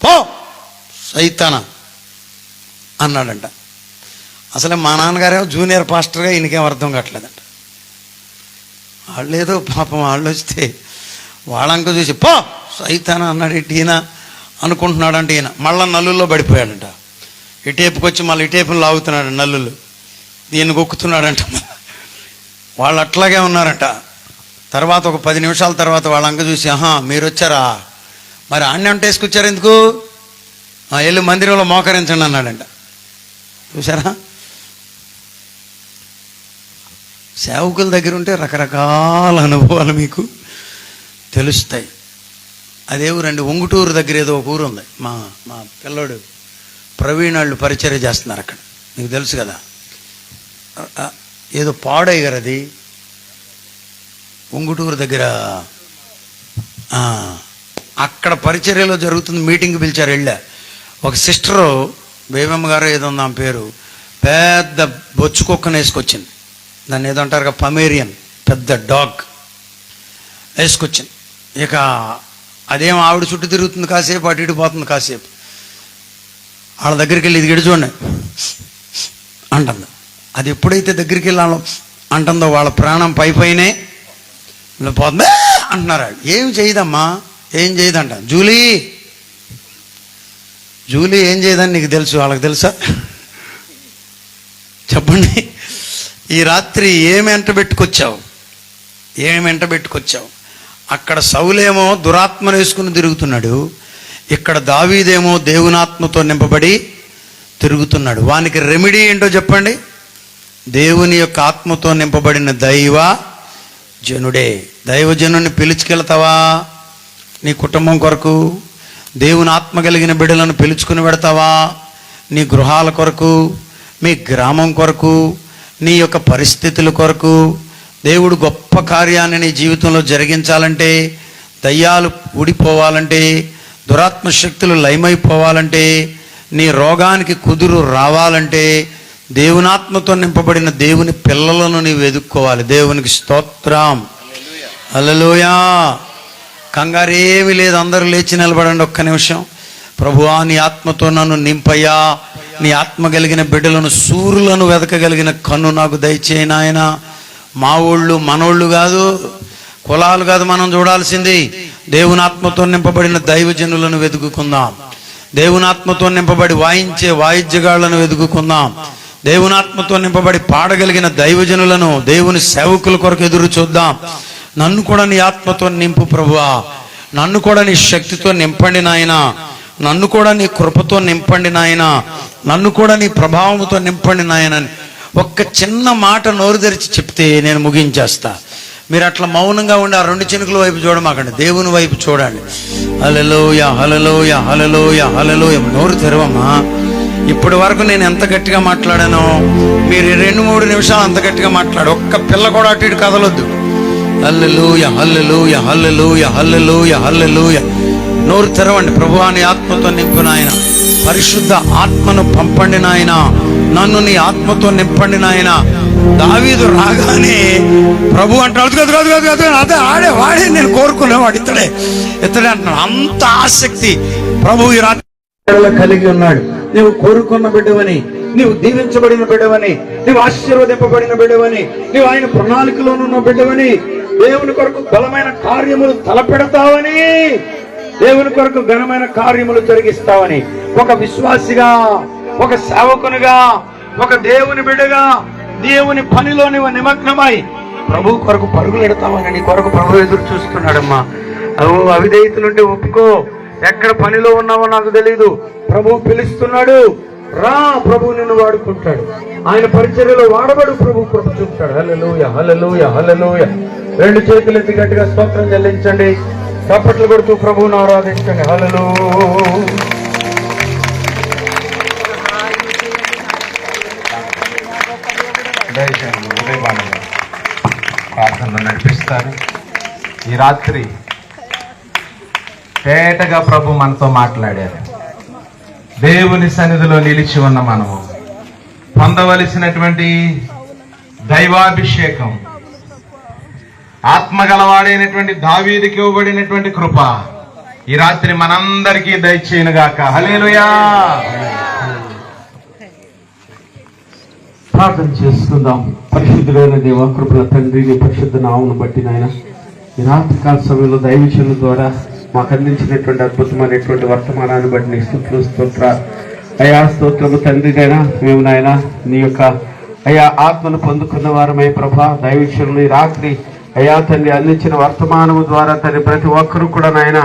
పో సైతానా అన్నాడంట. అసలే మా నాన్నగారేమో జూనియర్ పాస్టర్గా, ఈయనకేం అర్థం కావట్లేదంట. వాళ్ళేదో పాపం వాళ్ళు వస్తే వాళ్ళంక చూసి పో సైతానా అన్నాడు ఈయన అనుకుంటున్నాడంటే, ఈయన మళ్ళా నల్లుల్లో పడిపోయాడంట. ఇటేపుకి వచ్చి మళ్ళీ ఇటేపుని లాగుతున్నాడు నల్లులు, ఈయన గొక్కుతున్నాడంట. వాళ్ళు అట్లాగే ఉన్నారంట. తర్వాత ఒక 10 నిమిషాల తర్వాత వాళ్ళ అంక చూసి, మీరు వచ్చారా, మరి ఆన్నే వేసుకొచ్చారు ఎందుకు, వెళ్ళి మందిరంలో మోకరించండి అన్నాడంట. చూసారా, సేవకుల దగ్గర ఉంటే రకరకాల అనుభవాలు మీకు తెలుస్తాయి. అదే ఊరండి, ఉంగుటూరు దగ్గర ఏదో ఒక ఊరు ఉంది. మా పిల్లోడు ప్రవీణ్ వాళ్ళు పరిచర్య చేస్తున్నారు అక్కడ, మీకు తెలుసు కదా. ఏదో పాడయ్య గారు, అది ఉంగుటూరు దగ్గర. అక్కడ పరిచర్యలో జరుగుతుంది, మీటింగ్కి పిలిచారు. వెళ్ళా, ఒక సిస్టరు బేబమ్మ గారు ఏదో ఉంది ఆమె పేరు, పెద్ద బొచ్చు కుక్కను వేసుకొచ్చింది. దాన్ని ఏదో అంటారు పమేరియన్, పెద్ద డాగ్ వేసుకొచ్చింది. ఇక అదేం ఆవిడ చుట్టూ తిరుగుతుంది కాసేపు, అటు ఇటు పోతుంది కాసేపు. వాళ్ళ దగ్గరికి వెళ్ళి ఇది గిడి చూడండి అంటుంది. అది ఎప్పుడైతే దగ్గరికి వెళ్ళాలో అంటుందో వాళ్ళ ప్రాణం పైనే పోతుంది అంటున్నారు. ఏం చేయదమ్మా, ఏం చేయదంట. జూలీ ఏం చేయదని నీకు తెలుసు, వాళ్ళకి తెలుసా చెప్పండి. ఈ రాత్రి ఏమి ఎంట పెట్టుకొచ్చావు? అక్కడ సౌలేమో దురాత్మను వేసుకుని తిరుగుతున్నాడు, ఇక్కడ దావీదేమో దేవునాత్మతో నింపబడి తిరుగుతున్నాడు. వానికి రెమెడీ ఏంటో చెప్పండి, దేవుని యొక్క ఆత్మతో నింపబడిన దైవజనుడే. దైవజనుని పిలుచుకెళ్తావా నీ కుటుంబం కొరకు? దేవుని ఆత్మ కలిగిన బిడ్డలను పిలుచుకుని పెడతావా నీ గృహాల కొరకు, మీ గ్రామం కొరకు, నీ యొక్క పరిస్థితుల కొరకు? దేవుడు గొప్ప కార్యాన్ని నీ జీవితంలో జరిగించాలంటే, దయ్యాలు ఊడిపోవాలంటే, దురాత్మ శక్తులు లయమైపోవాలంటే, నీ రోగానికి కుదురు రావాలంటే, దేవునాత్మతో నింపబడిన దేవుని పిల్లలను నీవు ఎదుక్కోవాలి. దేవునికి స్తోత్రం, హల్లెలూయా. కంగారేమీ లేదు, అందరూ లేచి నిలబడండి ఒక్క నిమిషం. ప్రభువా, నీ ఆత్మతో నన్ను నింపయ్యా, నీ ఆత్మ కలిగిన బిడ్డలను, సూర్యులను వెతకగలిగిన కన్ను నాకు దయచేయి నాయనా. మా ఊళ్ళు మనోళ్ళు కాదు, కులాలు కాదు మనం చూడాల్సింది, దేవుని ఆత్మతో నింపబడిన దైవజనులను వెతుకుకుందాం. దేవుని ఆత్మతో నింపబడి వాయించే వాయిద్యగాళ్లను వెతుకుకుందాం. దేవుని ఆత్మతో నింపబడి పాడగలిగిన దైవజనులను, దేవుని సేవకుల కొరకు ఎదురు చూద్దాం. నన్ను కూడా నీ ఆత్మతో నింపు ప్రభువా, నన్ను కూడా నీ శక్తితో నింపండి నాయనా, నన్ను కూడా నీ కృపతో నింపండి నాయనా, నన్ను కూడా నీ ప్రభావంతో నింపండి నాయన. ఒక్క చిన్న మాట నోరు తెరిచి చెప్తే నేను ముగించేస్తా. మీరు అట్లా మౌనంగా ఉండి ఆ 2 చినుకుల వైపు చూడమాకండి, దేవుని వైపు చూడండి. హల్లెలూయా హల్లెలూయా హల్లెలూయా హల్లెలూయా. నోరు తెరవమ్మా. ఇప్పటి వరకు నేను ఎంత గట్టిగా మాట్లాడానో మీరు 2-3 నిమిషాలు అంత గట్టిగా మాట్లాడు. ఒక్క పిల్ల కూడా అటు ఇటు కదలొద్దు. హల్లెలూయా హల్లెలూయా హల్లెలూయా హల్లెలూయా హల్లెలూయా. నోరు తెరవండి. ప్రభువా నీ ఆత్మతో నింపు నాయన, పరిశుద్ధ ఆత్మను పంపండి నాయన, నన్ను నీ ఆత్మతో నింపండి నాయన. దావీదు రాగానే ప్రభు అంటాడు, అదే వాడే నేను కోరుకునేవాడు, ఇతడే అంటున్నాడు. అంత ఆసక్తి ప్రభు ఈ రాత్రి కలిగి ఉన్నాడు. నీవు కోరుకున్న బిడ్డవని, నీవు దీవించబడిన బిడ్డవని, నీవు ఆశీర్వదింపబడిన బిడ్డవని, నీవు ఆయన ప్రణాళికలోనున్న బిడ్డవని, దేవుని కొరకు బలమైన కార్యములు తలపెడతావని, దేవుని కొరకు ఘనమైన కార్యములు జరిగిస్తావని, ఒక విశ్వాసిగా, ఒక సేవకునిగా, ఒక దేవుని బిడ్డగా దేవుని పనిలో నువ్వు నిమగ్నమై ప్రభు కొరకు పరుగులు ఎడతావని నీ కొరకు ప్రభు ఎదురు చూస్తున్నాడమ్మా. అవిధేయతలుంటే ఒప్పుకో. ఎక్కడ పనిలో ఉన్నావో నాకు తెలీదు, ప్రభు పిలుస్తున్నాడు, రా, ప్రభు నిన్ను వాడుకుంటాడు. ఆయన పరిచర్యలో వాడబడు, ప్రభు కృప చూపుతాడు. హల్లెలూయా హల్లెలూయా హల్లెలూయా. 2 చేతులు ఎత్తి గట్టిగా స్తోత్రం చెల్లించండి, చప్పట్లు కొడుతూ ప్రభువును ఆరాధించండి. హల్లెలూయా. ప్రార్థనలో నడిపిస్తారు. ఈ రాత్రి పేటగా ప్రభు మనతో మాట్లాడారు. దేవుని సన్నిధిలో నిలిచి ఉన్న మనము పొందవలసినటువంటి దైవాభిషేకం, ఆత్మగలవాడైనటువంటి దావీదుకి ఇవ్వబడినటువంటి కృప ఈ రాత్రి మనందరికీ దయచేయునుగాక. హల్లెలూయా. ప్రార్థన చేసుకుందాం. పరిశుద్ధులైన దేవ, కృపల తండ్రి, నీ పరిశుద్ధ నామమును బట్టి నాయన ఈ రాత్రికాల సమయంలో దైవజనుల ద్వారా మాకు అందించినటువంటి అద్భుతమైనటువంటి వర్తమానాన్ని బట్టి నీ స్తుతులు స్తోత్రాలు అయా. స్తోత్రము తండ్రి నాయన, మేము నాయన నీ యొక్క అయా ఆత్మను పొందుకున్న వారమై ప్రభా, దైవజనులు ఈ రాత్రి అయా తండ్రి అందించిన వర్తమానము ద్వారా తండ్రి ప్రతి ఒక్కరూ కూడా నాయన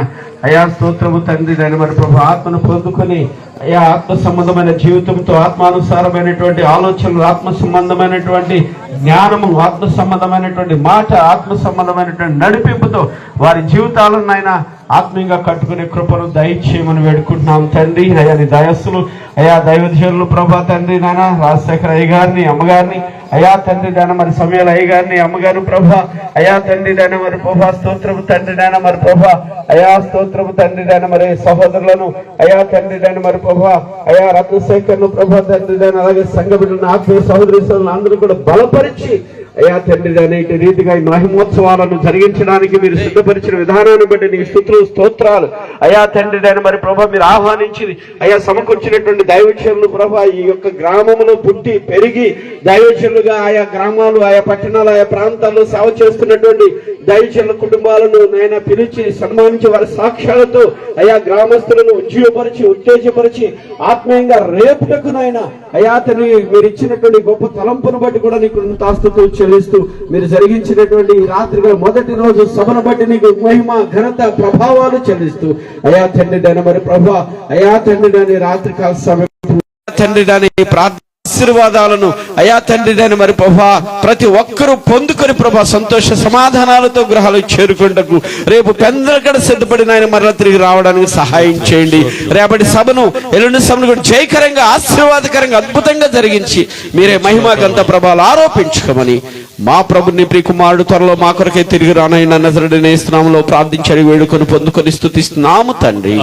అయా స్తోత్రము తండ్రి నాయన మరి ప్రభు ఆత్మను పొందుకొని అయా ఆత్మ సంబంధమైన జీవితంతో, ఆత్మానుసారమైనటువంటి ఆలోచనలు, ఆత్మ సంబంధమైనటువంటి జ్ఞానము, ఆత్మ సంబంధమైనటువంటి మాట, ఆత్మ సంబంధమైనటువంటి నడిపింపుతో వారి జీవితాలను ఆయన ఆత్మీయంగా కట్టుకునే కృపను దయచేయమని వేడుకుంటున్నాం తండ్రి. అయా నీ దయస్సులు అయా దైవజనులు ప్రభా తండ్రి నాయన రాజశేఖర అయ్య గారిని, అమ్మగారిని అయా తండ్రి నాయన మరి సమయాల అయ్య గారిని, అమ్మగారు ప్రభా అయా తండ్రి నాయన మరి ప్రభా స్తోత్రము తండ్రి నాయన మరి ప్రభా అయా స్తోత్రము తండ్రి నాయన మరి సహోదరులను అయా తండ్రి నాయన మరి ప్రభా అయా రత్నశేఖర్ను ప్రభా తండ్రి నాయన అలాగే సంఘ బిడ్డలను, ఆత్మీయ సహోదరి అందరూ కూడా బలపరిచి అయా తండ్రి నాయన ఇటు రీతిగా ఈ మహిమోత్సవాలను జరిగించడానికి మీరు సిద్ధపరిచిన విధానాన్ని బట్టి నీ స్తుతులు స్తోత్రాలు అయా తండ్రి నాయన మరి ప్రభా మీరు ఆహ్వానించి అయా సమకూర్చినటువంటి దైవజనులు ప్రభా ఈ యొక్క గ్రామంలో పుట్టి పెరిగి దైవజనులుగా ఆయా గ్రామాలు, ఆయా పట్టణాలు, ఆయా ప్రాంతాల్లో సేవ చేస్తున్నటువంటి దైవజనుల కుటుంబాలను నాయన పిలిచి సన్మానించి వారి సాక్ష్యాలతో అయా గ్రామస్తులను ఉజ్జీవపరిచి ఉత్తేజపరిచి ఆత్మీయంగా రేపుటకు నాయన అయా తండ్రి మీరు ఇచ్చినటువంటి గొప్ప తలంపును బట్టి కూడా నీకు కృతజ్ఞతాస్తుతులు చెల్లిస్తూ మీరు జరిగించినటువంటి ఈ రాత్రిగా మొదటి రోజు సభను బట్టి నీకు మహిమ, ఘనత, ప్రభావాలు చెల్లిస్తూ అయా తండ్రి దాని మరి ప్రభా అయా తండ్రి దాని రాత్రికాల సమయం తండ్రి దాని ప్రార్థన ఆశీర్వాదాలను అయా తండ్రి దాని మరి ప్రభా ప్రతి ఒక్కరూ పొందుకొని ప్రభా సంతోష సమాధానాలతో గృహాలు చేరుకుంటకు రేపు పెందలకడ సిద్ధపడిన ఆయన మరలా తిరిగి రావడానికి సహాయం చేయండి. రేపటి సభను, ఎల్లుండి సభను కూడా జయకరంగా, ఆశీర్వాదకరంగా, అద్భుతంగా జరిగించి మీరే మహిమ, ఘనత, ప్రభావాలు ఆరోపించుకోమని మా ప్రభుని ప్రియ కుమారుడు త్వరలో మా కొరకే తిరిగి రానైన నజరుడైన యేసు నామములో ప్రార్థించి వేడుకొని పొందుకొని స్తుతిస్తున్నాము తండ్రి.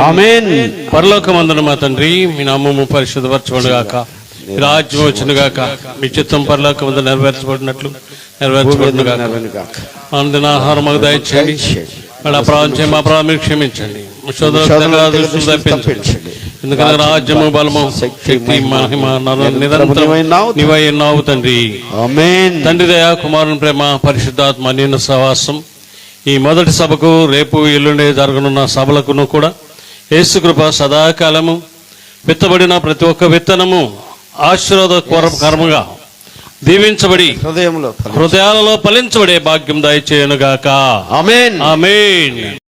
ఆమేన్. పరలోకమందున మా తండ్రి, మీ నామము పరిశుద్ధపరచబడుగాక, మీ రాజ్యం వచ్చునుగాక, మీ చిత్తం పరలోకమందు నెరవేర్చబడినట్లు నెరవేర్చబడునుగాక. అందున ఆహారం మాకు దయచేయండి, మా అపరాధం మీరు క్షమించండి, తప్పించండి. ఎందుకంటే రాజ్యము, బలము, శక్తి, మహిమ నిరంతరం నీవై ఉన్నావు తండ్రి. ఆమేన్. తండ్రి దయా, కుమారుని ప్రేమ, పరిశుద్ధాత్మ నిన్న సహవాసం ఈ మొదటి సభకు రేపు ఎల్లుండే జరగనున్న సభలకును కూడా యేసుకృప సదాకాలము విత్తబడిన ప్రతి ఒక్క విత్తనము ఆశీర్వాదకరముగా దీవించబడి హృదయంలో హృదయాలలో ఫలించబడే భాగ్యం దయచేయనుగాక. ఆమేన్. ఆమేన్.